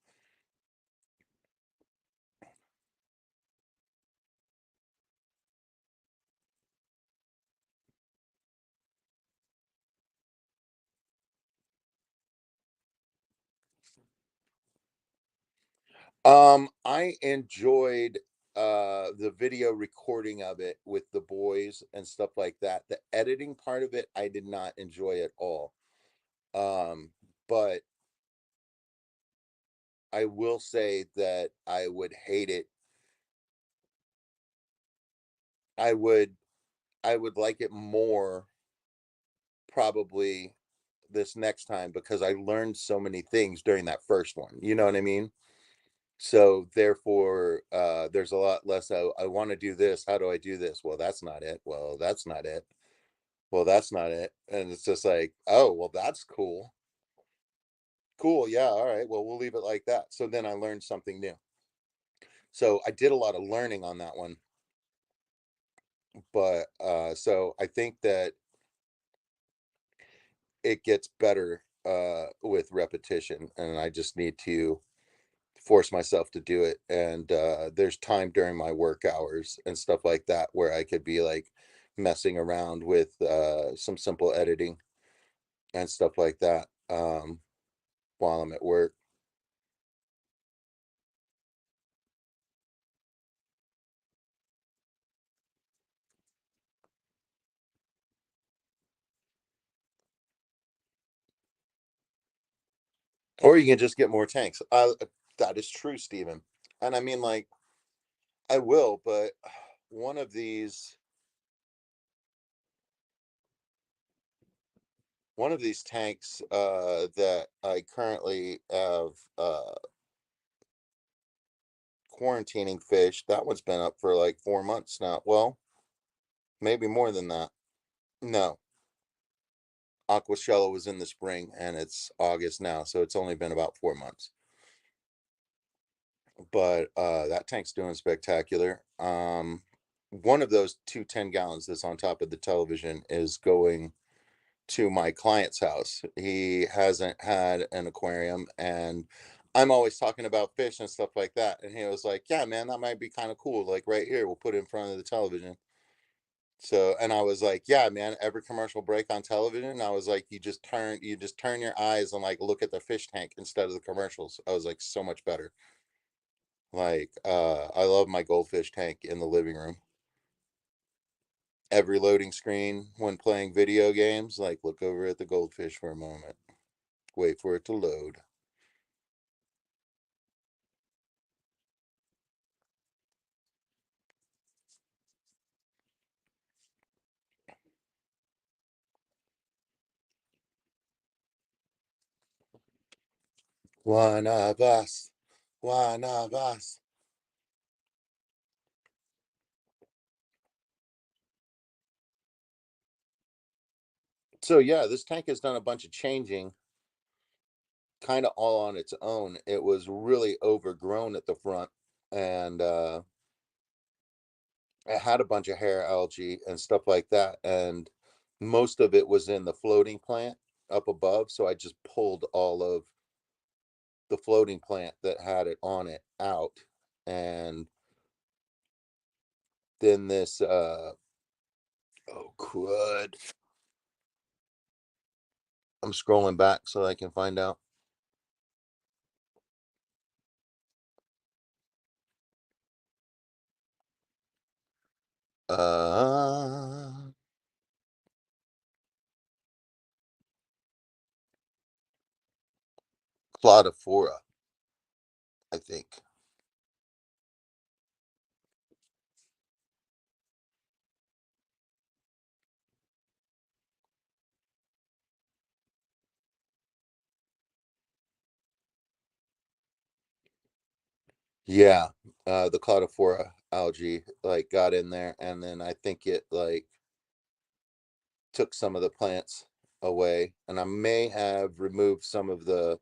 I enjoyed the video recording of it with the boys and stuff like that. The editing part of it I did not enjoy at all. Um, but I will say that I would hate it. I would I would like it more probably this next time because I learned so many things during that first one. You know what I mean? So therefore, there's a lot less. I want to do this. How do I do this? Well, that's not it. Well, that's not it. Well, that's not it. And it's just like, oh, well, that's cool. Cool. Yeah. All right. Well, we'll leave it like that. So then I learned something new. So I did a lot of learning on that one. But so I think that it gets better with repetition, and I just need to force myself to do it. And there's time during my work hours and stuff like that where I could be like messing around with some simple editing and stuff like that while I'm at work. Or you can just get more tanks. That is true, Stephen. And I mean, like, I will, but one of these one of these tanks that I currently have quarantining fish, that one's been up for like 4 months now. Well, maybe more than that. No, Aquashella was in the spring and it's August now, so it's only been about 4 months. But that tank's doing spectacular. one of those two 10 gallons that's on top of the television is going to my client's house. He hasn't had an aquarium, and I'm always talking about fish and stuff like that. And he was like, "Yeah, man, that might be kind of cool. Like right here, we'll put it in front of the television." So, and I was like, "Yeah, man, every commercial break on television, I was like, you just turn your eyes and like look at the fish tank instead of the commercials." I was like, so much better. Like, I love my goldfish tank in the living room. Every loading screen when playing video games, like look over at the goldfish for a moment. Wait for it to load. One of us. One of us. So yeah, this tank has done a bunch of changing, kind of all on its own. It was really overgrown at the front, and it had a bunch of hair algae and stuff like that, and most of it was in the floating plant up above. So I just pulled all of the floating plant that had it on it out, and then this oh crud, I'm scrolling back so I can find out. uh Claudophora, I think. Yeah, the Claudophora algae like got in there, and then I think it like took some of the plants away, and I may have removed some of the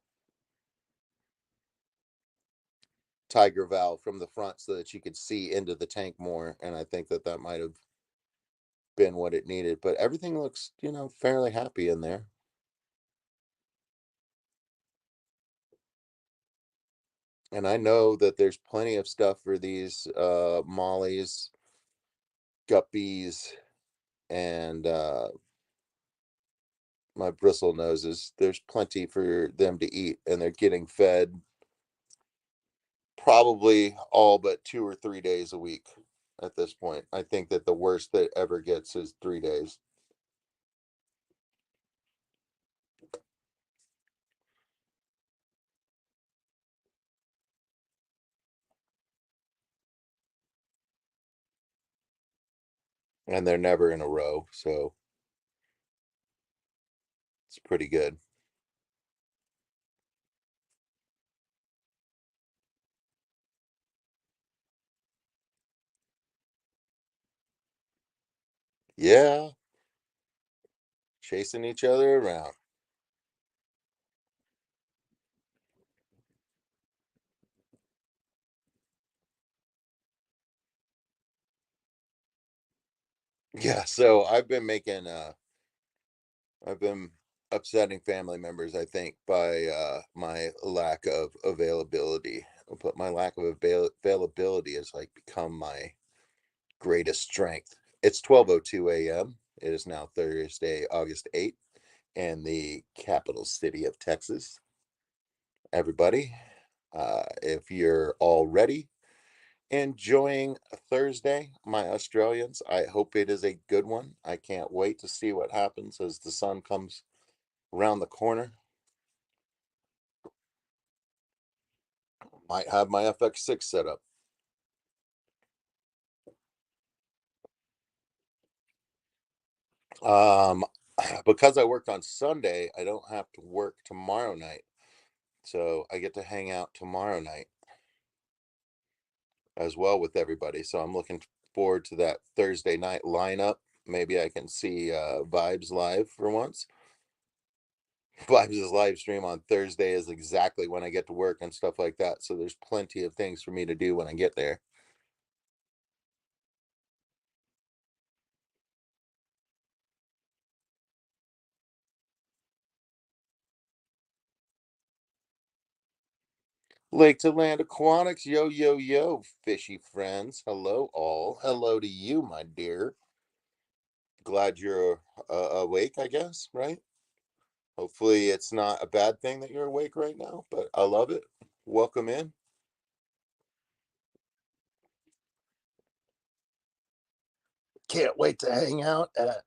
tiger valve from the front so that you could see into the tank more, and I think that that might have been what it needed. But everything looks, fairly happy in there, and I know that there's plenty of stuff for these mollies, guppies, and my bristle noses. There's plenty for them to eat, and they're getting fed probably all but 2 or 3 days a week at this point. I think that the worst that ever gets is 3 days. And they're never in a row, so it's pretty good. Yeah, chasing each other around. Yeah, so I've been upsetting family members, I think, by my lack of availability. But my lack of availability has like become my greatest strength. It's 12:02 a.m. It is now Thursday, August 8th, in the capital city of Texas. Everybody, if you're already enjoying a Thursday, my Australians, I hope it is a good one. I can't wait to see what happens as the sun comes around the corner. Might have my FX6 set up. Um, because I worked on Sunday, I don't have to work tomorrow night. So I get to hang out tomorrow night as well with everybody. So I'm looking forward to that Thursday night lineup. Maybe I can see Vibes live for once. Vibes' live stream on Thursday is exactly when I get to work and stuff like that. So there's plenty of things for me to do when I get there. Lake to Land Aquatics, yo, yo, yo, fishy friends. Hello, all. Hello to you, my dear. Glad you're awake, I guess, right? Hopefully, it's not a bad thing that you're awake right now, but I love it. Welcome in. Can't wait to hang out at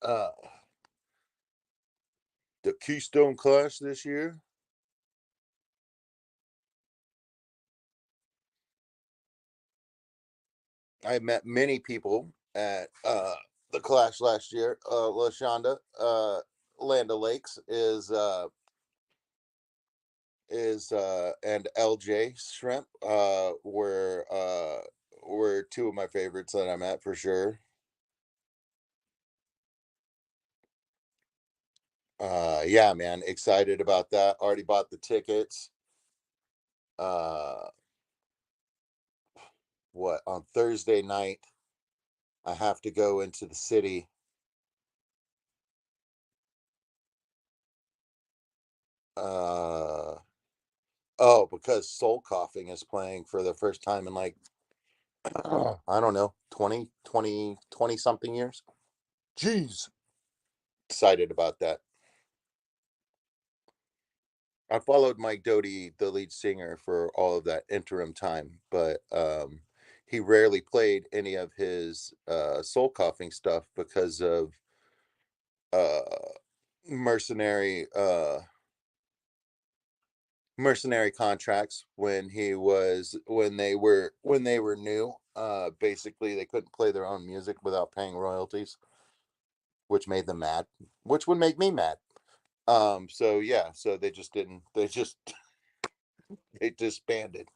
uh, the Keystone Clash this year. I met many people at the Clash last year. Lashonda, Land Lakes is and LJ Shrimp were two of my favorites that I'm at for sure. Yeah, man, excited about that. Already bought the tickets. Uh what on Thursday night I have to go into the city. Uh oh, because Soul Coughing is playing for the first time in like I don't know, 20 something years. Jeez. Excited about that. I followed Mike Doty, the lead singer, for all of that interim time, but he rarely played any of his soul coughing stuff because of uh, mercenary mercenary contracts when they were new. Basically, they couldn't play their own music without paying royalties, which made them mad, which would make me mad. So yeah, so they just didn't. They just they disbanded.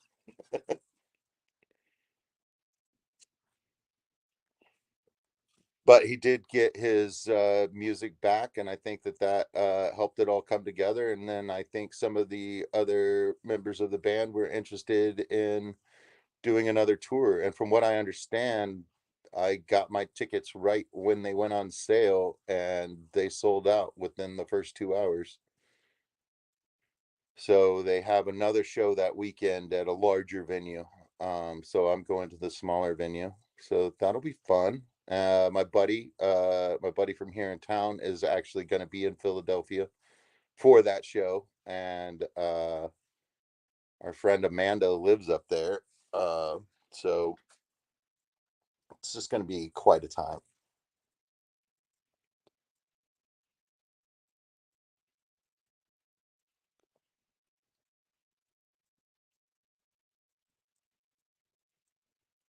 But he did get his music back, and I think that helped it all come together. And then I think some of the other members of the band were interested in doing another tour. And from what I understand, I got my tickets right when they went on sale, and they sold out within the first 2 hours. So they have another show that weekend at a larger venue. So I'm going to the smaller venue. So that'll be fun. My buddy from here in town is actually going to be in Philadelphia for that show, and our friend Amanda lives up there. Uh, so it's just going to be quite a time.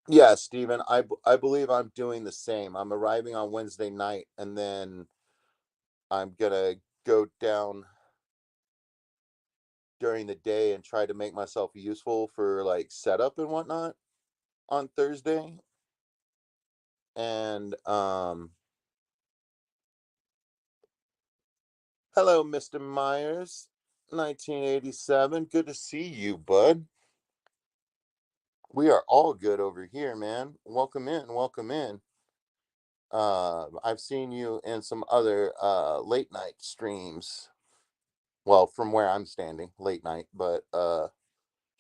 Yeah, Stephen, I believe I'm doing the same. I'm arriving on Wednesday night, and then I'm gonna go down during the day and try to make myself useful for like setup and whatnot on Thursday. And hello, Mr. Myers, 1987. Good to see you, bud. We are all good over here, man. Welcome in, welcome in. I've seen you in some other late night streams. Well, from where I'm standing, late night, but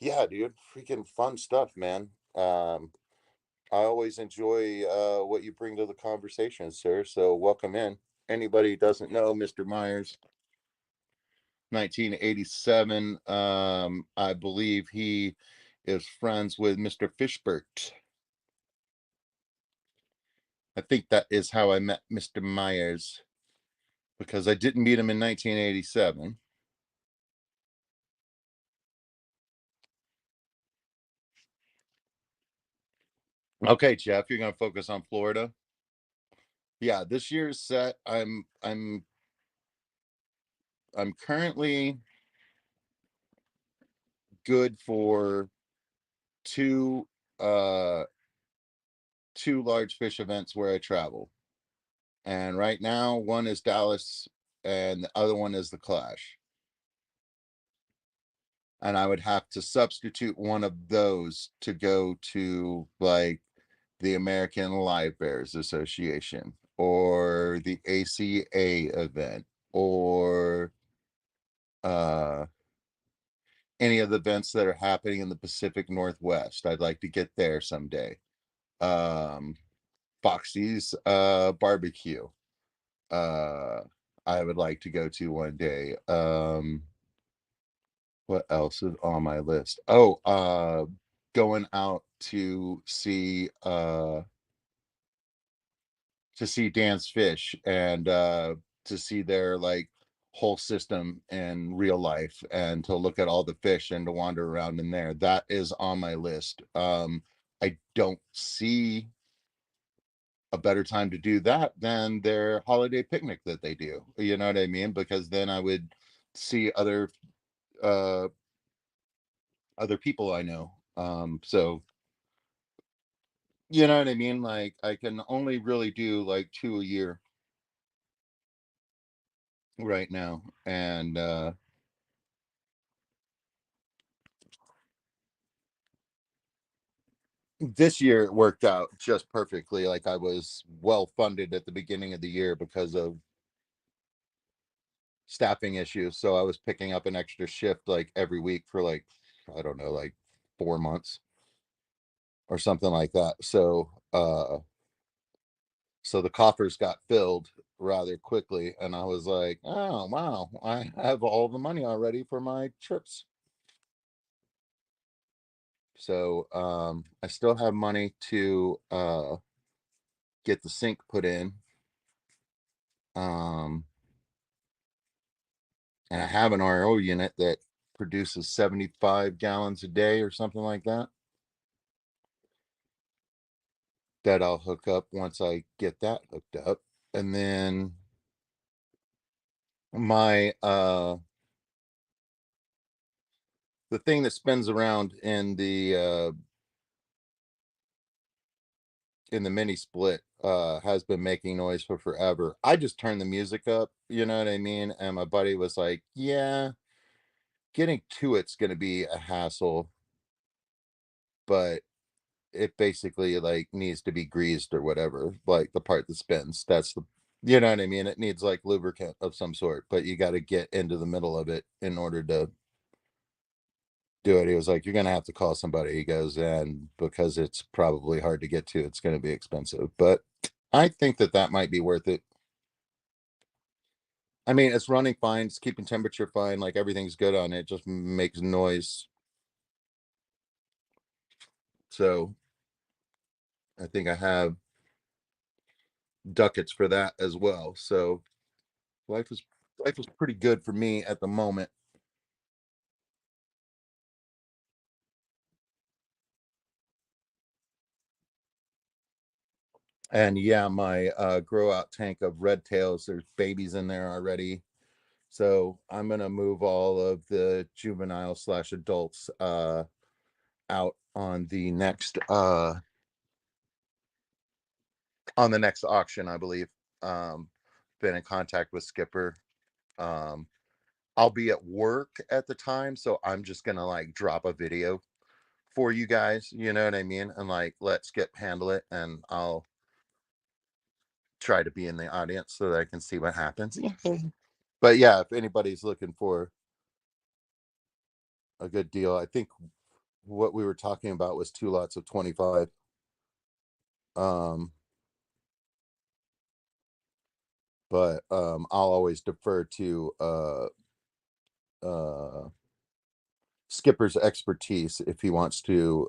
yeah, dude, freaking fun stuff, man. I always enjoy what you bring to the conversation, sir. So welcome in. Anybody who doesn't know Mr. Myers, 1987. I believe he is friends with Mr. Fishbert. I think that is how I met Mr. Myers because I didn't meet him in 1987. Okay, Jeff, you're gonna focus on Florida. Yeah, this year's set. I'm currently good for two uh two large fish events where I travel. And right now one is Dallas and the other one is the Clash. And I would have to substitute one of those to go to like the American Live Bears Association or the ACA event or uh any of the events that are happening in the Pacific Northwest. I'd like to get there someday. Um, Foxy's barbecue. Uh, I would like to go to one day. What else is on my list? Oh, going out to see Dan's Fish, and to see their like whole system in real life, and to look at all the fish and to wander around in there. That is on my list. I don't see a better time to do that than their holiday picnic that they do. You know what I mean? Because then I would see uh other people I know. So you know what I mean? Like I can only really do like two a year right now. And this year it worked out just perfectly. Like I was well funded at the beginning of the year because of staffing issues. So I was picking up an extra shift like every week for like, I don't know, like 4 months or something like that. So the coffers got filled rather quickly, and I was like, oh wow, I have all the money already for my trips. So I still have money to get the sink put in. Um and I have an RO unit that produces 75 gallons a day or something like that, that I'll hook up once I get that hooked up. And then my the thing that spins around in the mini split has been making noise for forever. I just turned the music up, you know what I mean? And my buddy was like, yeah, getting to it's gonna be a hassle, but it basically like needs to be greased or whatever, like the part that spins. That's the you know what I mean? It needs like lubricant of some sort, but you gotta get into the middle of it in order to do it. He was like, you're gonna have to call somebody. He goes, and because it's probably hard to get to, it's gonna be expensive. But I think that that might be worth it. I mean, it's running fine, it's keeping temperature fine, like everything's good on it, just makes noise. So I think I have ducats for that as well. So life is life is pretty good for me at the moment. And yeah, my grow out tank of red tails, there's babies in there already. So I'm gonna move all of the juvenile slash adults out on the next auction, I believe. Um, been in contact with Skipper. Um, I'll be at work at the time, so I'm just gonna like drop a video for you guys, you know what I mean? And like let Skip handle it, and I'll try to be in the audience so that I can see what happens. But yeah, if anybody's looking for a good deal, I think what we were talking about was two lots of 25. Um, but I'll always defer to uh Skipper's expertise if he wants to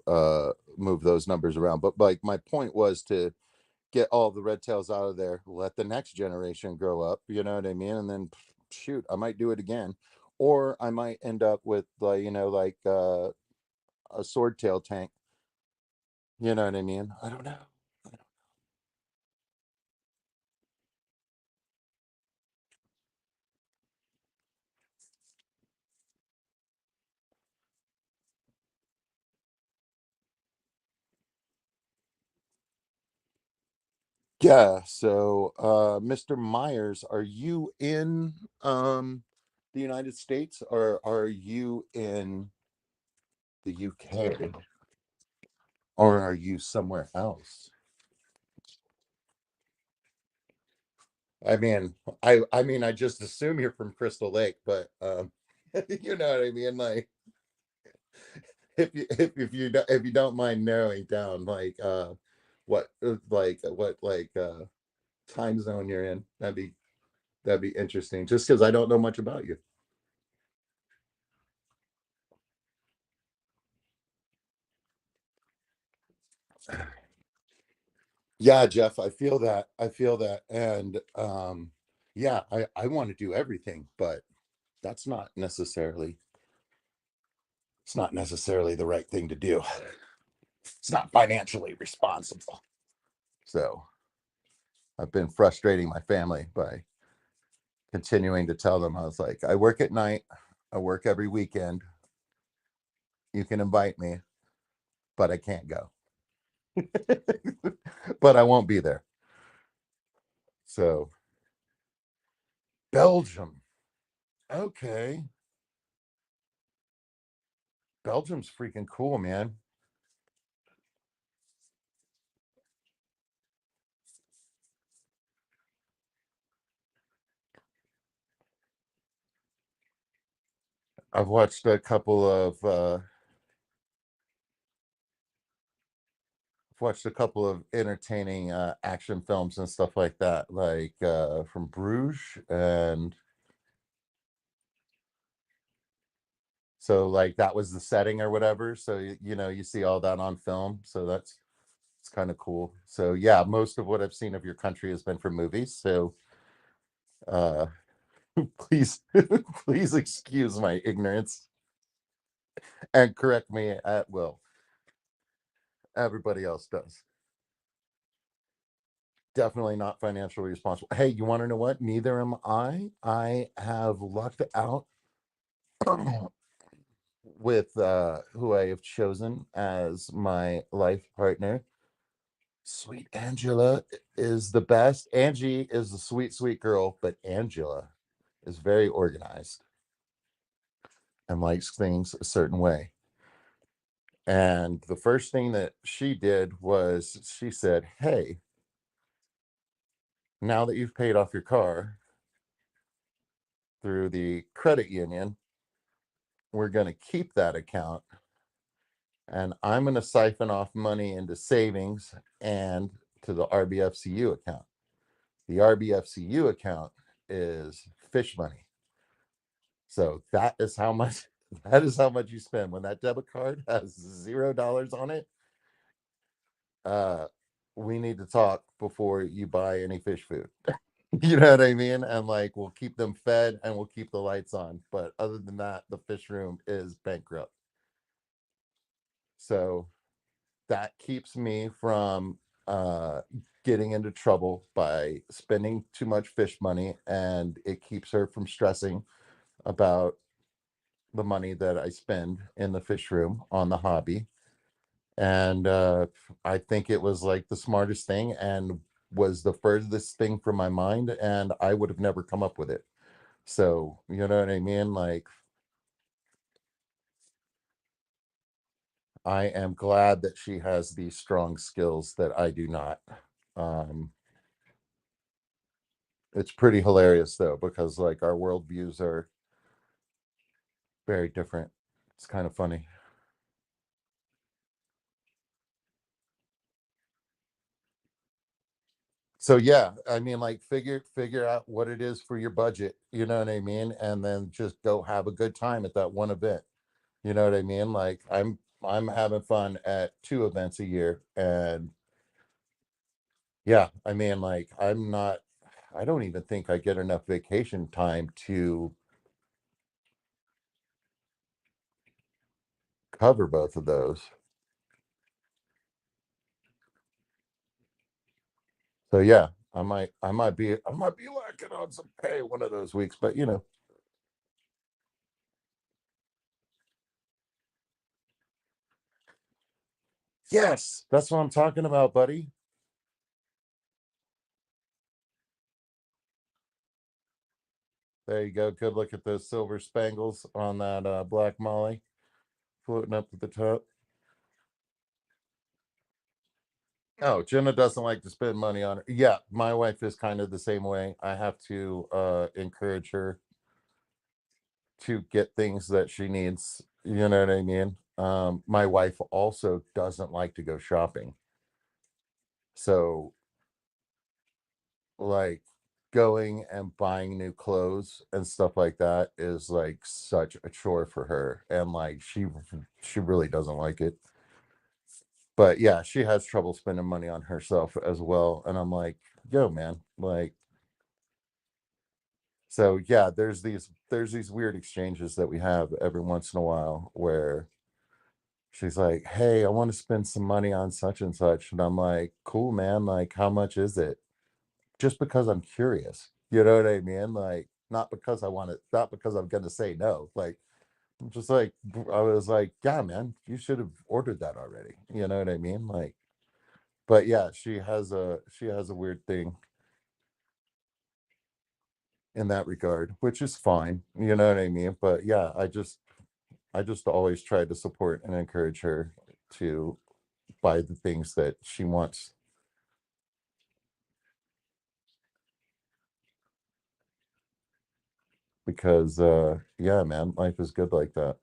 move those numbers around. But like my point was to get all the red tails out of there, let the next generation grow up, you know what I mean? And then shoot, I might do it again. Or I might end up with like, like a swordtail tank. You know what I mean? I don't know. Yeah, so Mr. Myers, are you in the United States, or are you in the UK, or are you somewhere else? I mean, I mean I just assume you're from Crystal Lake, but you know what I mean? Like if you don't mind narrowing down, like what time zone you're in, that'd be interesting. Just because I don't know much about you. Yeah, Jeff, I feel that. I feel that. And yeah, I want to do everything, but that's not necessarily it's not necessarily the right thing to do. It's not financially responsible. So I've been frustrating my family by continuing to tell them, I was like, I work at night, I work every weekend. You can invite me, but I can't go. But I won't be there. So Belgium. Okay. Belgium's freaking cool, man. I've watched a couple of entertaining action films and stuff like that, like from Bruges, and so like that was the setting or whatever. So you see all that on film. So that's it's kind of cool. So yeah, most of what I've seen of your country has been from movies. So uh, please, please excuse my ignorance and correct me at will. Everybody else does. Definitely not financially responsible. Hey, you want to know what? Neither am I. I have lucked out with who I have chosen as my life partner. Sweet Angela is the best. Angie is a sweet, sweet girl, but Angela is very organized and likes things a certain way. And the first thing that she did was she said, hey, now that you've paid off your car through the credit union, we're going to keep that account and I'm going to siphon off money into savings and to the RBFCU account. The RBFCU account is fish money. So that is how much that is how much you spend when that debit card has $0 on it. Uh we need to talk before you buy any fish food. You know what I mean? And like we'll keep them fed and we'll keep the lights on. But other than that, the fish room is bankrupt. So that keeps me from uh getting into trouble by spending too much fish money, and it keeps her from stressing about the money that I spend in the fish room on the hobby. And I think it was like the smartest thing and was the furthest thing from my mind, and I would have never come up with it. So, you know what I mean? Like, I am glad that she has these strong skills that I do not. Um, it's pretty hilarious though, because like our worldviews are very different. It's kind of funny. So yeah, I mean, like figure out what it is for your budget, you know what I mean, and then just go have a good time at that one event. You know what I mean? Like I'm having fun at two events a year, and yeah, I mean, like I don't even think I get enough vacation time to cover both of those. So yeah, I might be lacking on some pay one of those weeks, but yes, that's what I'm talking about, buddy. There you go. Good look at those silver spangles on that black molly floating up to the top. Oh, Jenna doesn't like to spend money on her. Yeah, my wife is kind of the same way. I have to encourage her to get things that she needs. You know what I mean? My wife also doesn't like to go shopping. So, like, going and buying new clothes and stuff like that is like such a chore for her. And like, she really doesn't like it. But yeah, she has trouble spending money on herself as well. And I'm like, yo, man, like, so yeah, there's these weird exchanges that we have every once in a while where she's like, "Hey, I want to spend some money on such and such." And I'm like, "Cool, man. Like, how much is it?" Just because I'm curious. You know what I mean? Like, not because I want it, not because I'm gonna say no. Like, I'm just like, I was like, "Yeah, man, you should have ordered that already." You know what I mean? Like, but yeah, she has a weird thing in that regard, which is fine. You know what I mean? But yeah, I just always try to support and encourage her to buy the things that she wants because yeah, man, life is good like that.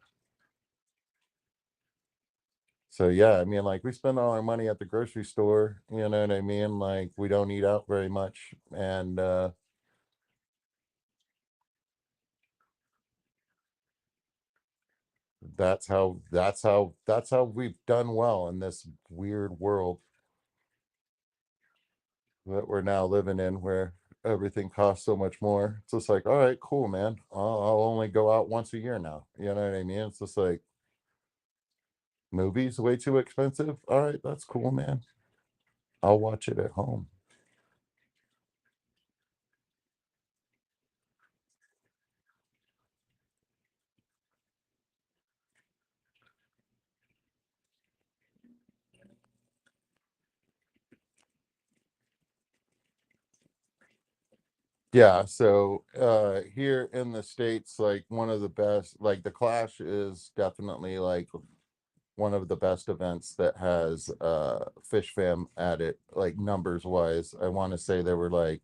So yeah, I mean, like, we spend all our money at the grocery store, you know what I mean? Like, we don't eat out very much, and that's how we've done well in this weird world that we're now living in where everything costs so much more. It's just like, all right, cool, man. I'll only go out once a year now. You know what I mean? It's just like, movies way too expensive. All right, that's cool, man. I'll watch it at home. Yeah, so here in the States, like, one of the best, like, the Clash is definitely like one of the best events that has Fish Fam at it, like, numbers wise. I want to say there were like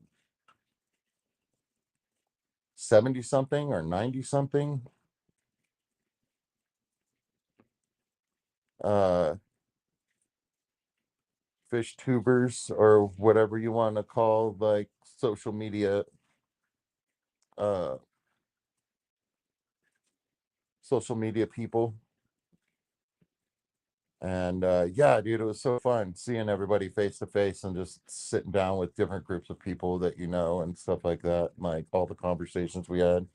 70 something or 90 something uh fish tubers or whatever you want to call, like, social media uh social media people. And yeah, dude, it was so fun seeing everybody face to face and just sitting down with different groups of people that you know and stuff like that. Like, all the conversations we had.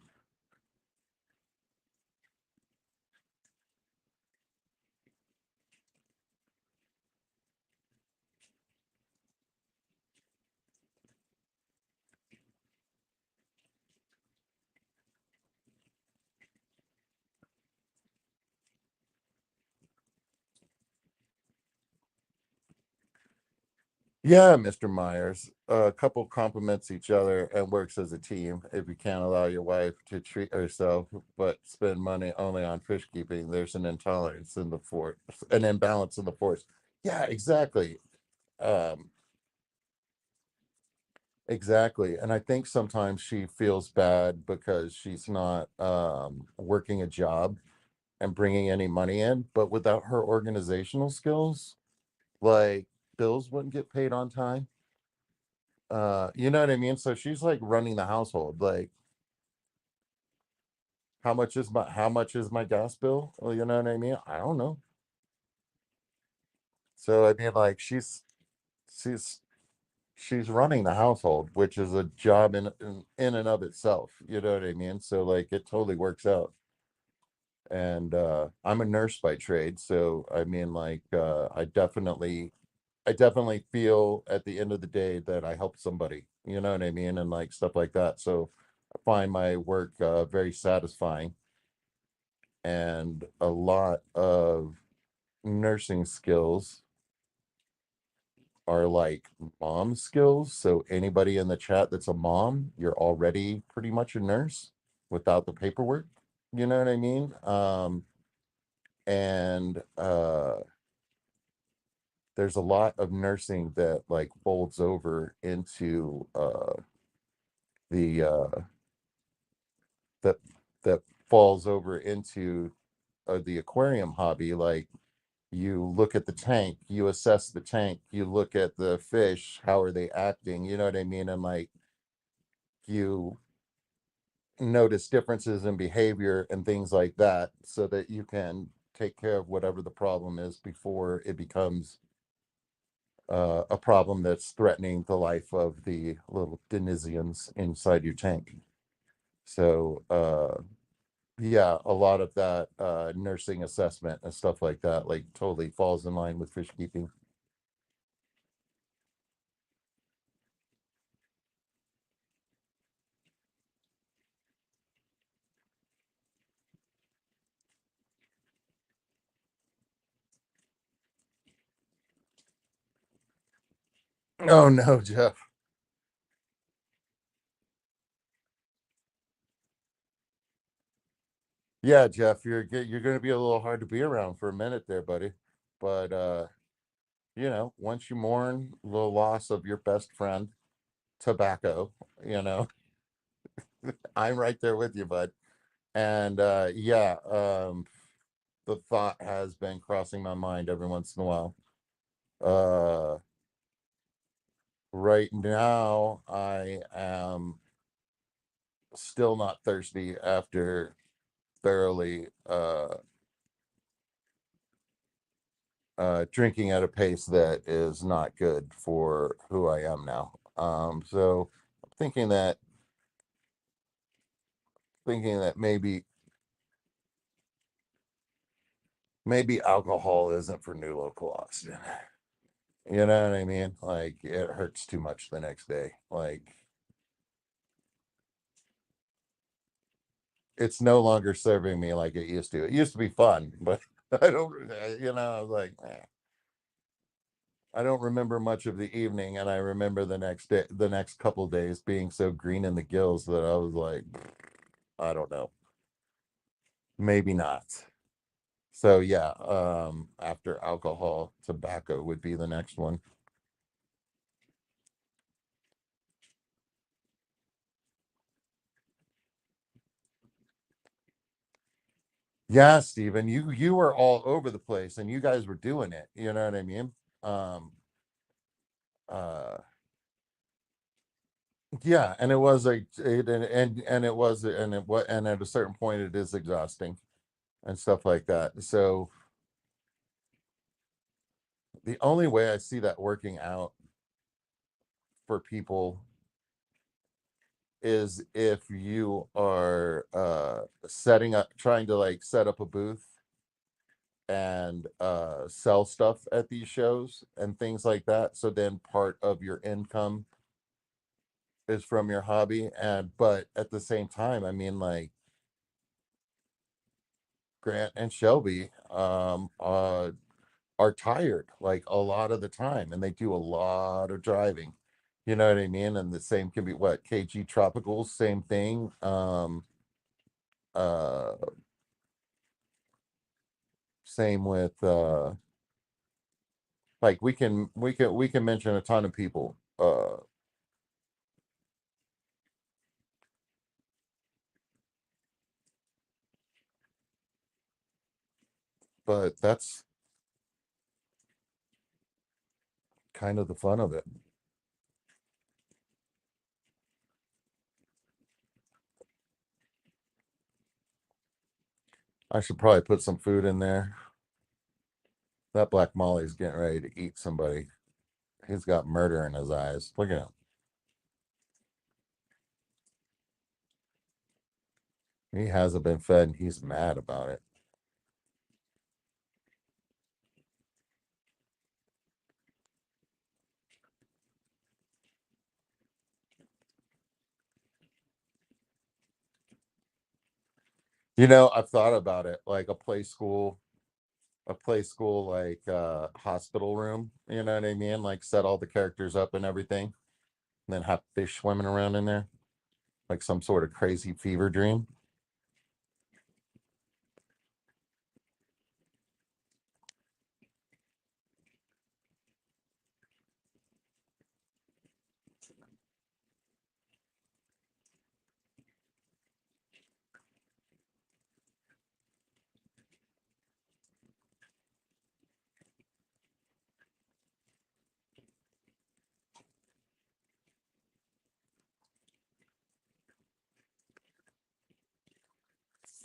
Yeah, Mr. Myers. A couple compliments each other and works as a team. If you can't allow your wife to treat herself but spend money only on fish keeping, there's an intolerance in the force, an imbalance in the force. Yeah, exactly. Um, exactly. And I think sometimes she feels bad because she's not working a job and bringing any money in, but without her organizational skills, like, bills wouldn't get paid on time. You know what I mean? So she's like running the household. Like, how much is my gas bill? Well, you know what I mean? I don't know. So I mean, like, she's she's running the household, which is a job in and of itself. You know what I mean? So like, it totally works out. And I'm a nurse by trade, so I mean, like, I definitely feel at the end of the day that I helped somebody, you know what I mean? And like, stuff like that. So I find my work very satisfying, and a lot of nursing skills are like mom skills. So anybody in the chat that's a mom, you're already pretty much a nurse without the paperwork. You know what I mean? And there's a lot of nursing that like folds over into the that that falls over into the aquarium hobby. Like, you look at the tank, you assess the tank, you look at the fish, how are they acting, you know what I mean? And like, you notice differences in behavior and things like that so that you can take care of whatever the problem is before it becomes a problem that's threatening the life of the little denizens inside your tank. So, yeah, a lot of that nursing assessment and stuff like that, like, totally falls in line with fish keeping. Oh no, Jeff. Yeah, Jeff, you're going to be a little hard to be around for a minute there, buddy. But once you mourn the loss of your best friend, tobacco, you know, I'm right there with you, bud. And yeah, the thought has been crossing my mind every once in a while. Uh, right now, I am still not thirsty after thoroughly drinking at a pace that is not good for who I am now. So I'm thinking that maybe alcohol isn't for new local Austin. You know what I mean? Like, it hurts too much the next day. Like, it's no longer serving me like it used to. It used to be fun, but I don't, I was like, I don't remember much of the evening, and I remember the next couple days being so green in the gills that I was like, I don't know, maybe not. So yeah, after alcohol, tobacco would be the next one. Yeah, Stephen, you were all over the place, and you guys were doing it. You know what I mean? Um, uh, yeah, and it was and it was and it was and at a certain point it is exhausting and stuff like that. So the only way I see that working out for people is if you are setting up trying to like set up a booth and sell stuff at these shows and things like that, so then part of your income is from your hobby. And but at the same time, I mean, like, Grant and Shelby are tired like a lot of the time, and they do a lot of driving, you know what I mean? And the same can be what KG Tropicals, same thing. Uh Same with like, we can mention a ton of people, but that's kind of the fun of it. I should probably put some food in there. That Black Molly's getting ready to eat somebody. He's got murder in his eyes. Look at him. He hasn't been fed and he's mad about it. I've thought about it, like a play school like hospital room, you know what I mean? Like, set all the characters up and everything, and then have fish swimming around in there, like some sort of crazy fever dream.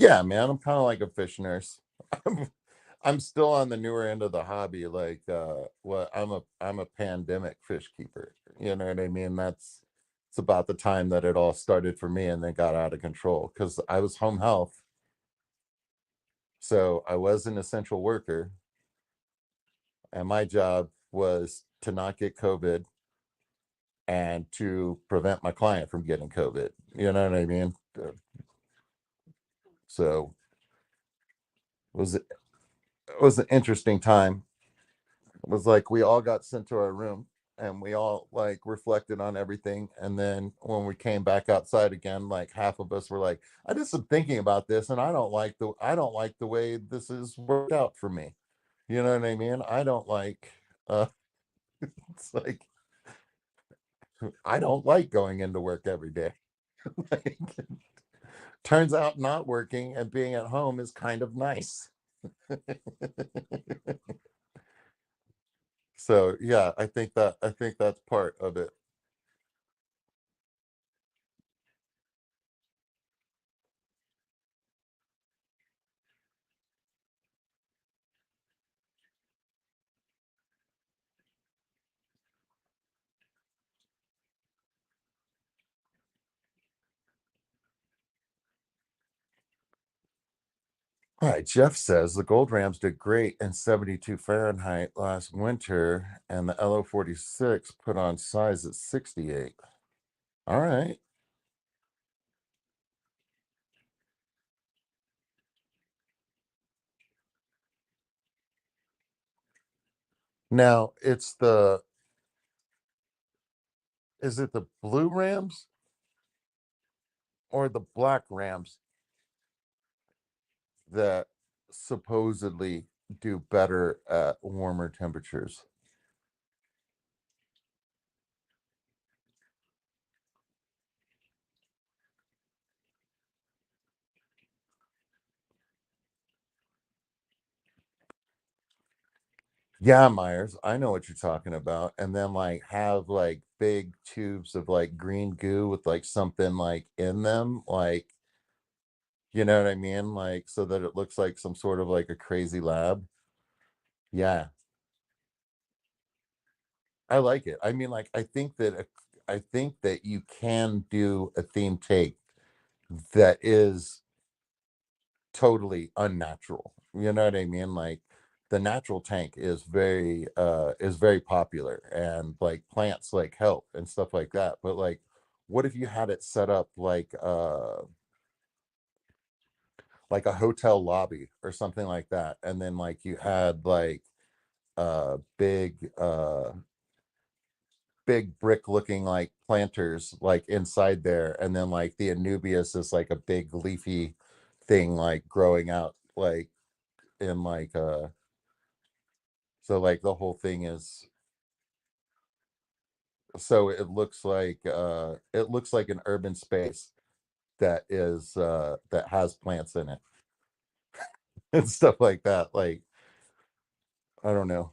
Yeah, man, I'm kind of like a fish nurse. I'm, I'm still on the newer end of the hobby. Like, what I'm a pandemic fish keeper. You know what I mean? It's about the time that it all started for me and then got out of control because I was home health, so I was an essential worker, and my job was to not get COVID and to prevent my client from getting COVID. You know what I mean? So it was an interesting time. It was like we all got sent to our room and we all like reflected on everything. And then when we came back outside again, like half of us were like, I did some thinking about this and I don't like the way this has worked out for me. You know what I mean? I don't like it's like I don't like going into work every day. Like, turns out not working and being at home is kind of nice. So yeah, I think that's part of it. All right, Jeff says the Gold Rams did great in 72 Fahrenheit last winter, and the LO 46 put on size at 68. All right. Now is it the blue Rams or the black Rams that supposedly do better at warmer temperatures? Yeah, Myers, I know what you're talking about. And then like have like big tubes of like green goo with like something like in them, like you know what I mean? Like so that it looks like some sort of like a crazy lab. Yeah, I like it. I mean, like I think that you can do a theme take that is totally unnatural. You know what I mean? Like the natural tank is very popular and like plants like help and stuff like that. But like what if you had it set up like a hotel lobby or something like that and then like you had like big big brick looking like planters like inside there and then like the anubias is like a big leafy thing like growing out like in like so like the whole thing is so it looks like an urban space that is that has plants in it and stuff like that, like I don't know,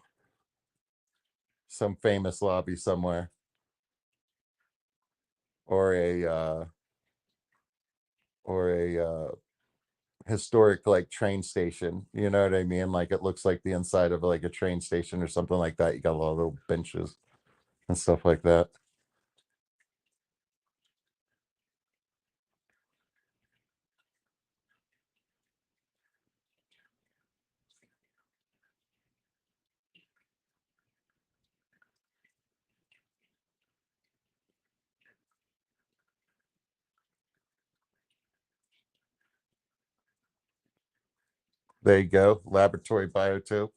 some famous lobby somewhere or a historic like train station. You know what I mean? Like it looks like the inside of like a train station or something like that. You got a lot of little benches and stuff like that. There you go. Laboratory biotope.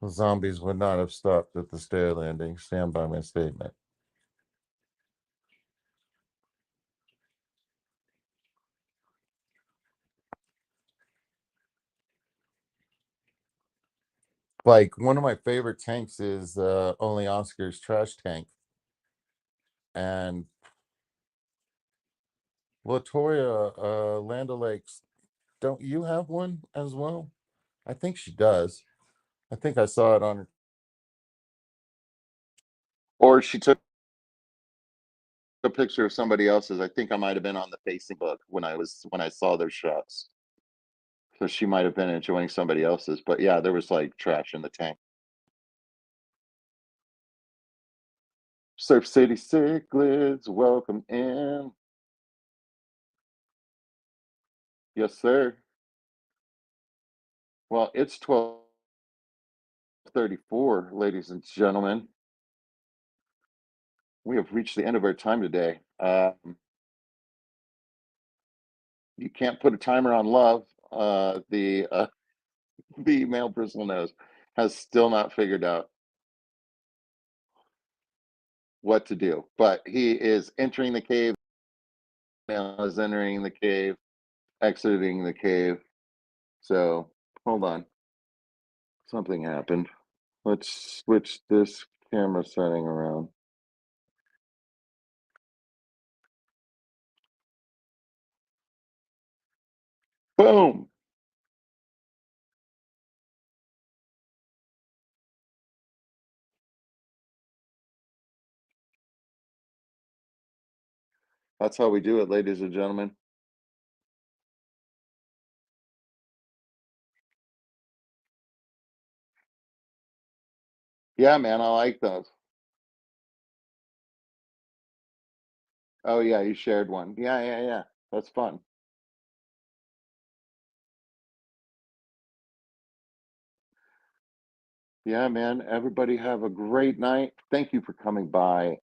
The zombies would not have stopped at the stair landing. Stand by my statement. Like one of my favorite tanks is only Oscar's trash tank. And Latoya Land O'Lakes, don't you have one as well? I think she does. I think I saw it on her. Or she took a picture of somebody else's. I think I might have been on the Facebook when I saw those shots. So she might have been enjoying somebody else's. But yeah, there was like trash in the tank. Surf City Cichlids, welcome in. Yes, sir. Well, it's 12:34, ladies and gentlemen. We have reached the end of our time today. You can't put a timer on love. The male personal knows has still not figured out what to do, but he is entering the cave. Male is entering the cave, exiting the cave. So hold on, something happened. Let's switch this camera setting around. Boom. That's how we do it, ladies and gentlemen. Yeah, man, I like those. Oh yeah, you shared one. Yeah, yeah, yeah. That's fun. Yeah, man. Everybody have a great night. Thank you for coming by.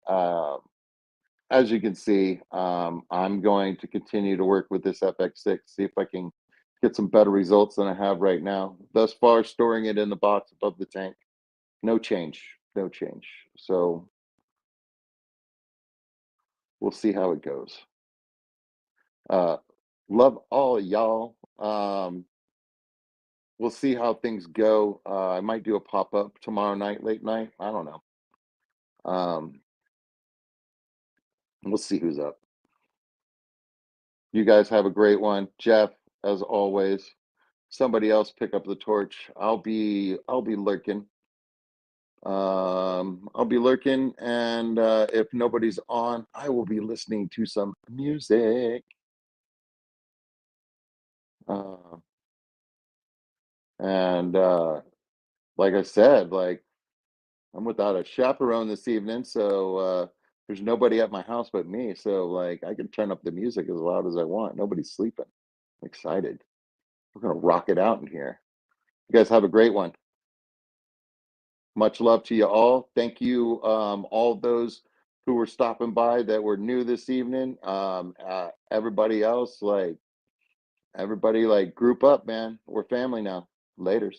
As you can see, I'm going to continue to work with this FX6, see if I can get some better results than I have right now. Thus far, storing it in the box above the tank. No change. No change. So we'll see how it goes. Uh, love all of y'all. We'll see how things go. I might do a pop up tomorrow night, late night. I don't know. Um, we'll see who's up. You guys have a great one. Jeff, as always, somebody else pick up the torch. I'll be lurking. I'll be lurking, and if nobody's on, I will be listening to some music. Uh, and like I said, like I'm without a chaperone this evening, so there's nobody at my house but me. So like I can turn up the music as loud as I want. Nobody's sleeping. I'm excited. We're gonna rock it out in here. You guys have a great one. Much love to you all. Thank you, all those who were stopping by that were new this evening. Everybody else, like everybody, like group up, man. We're family now. Laters.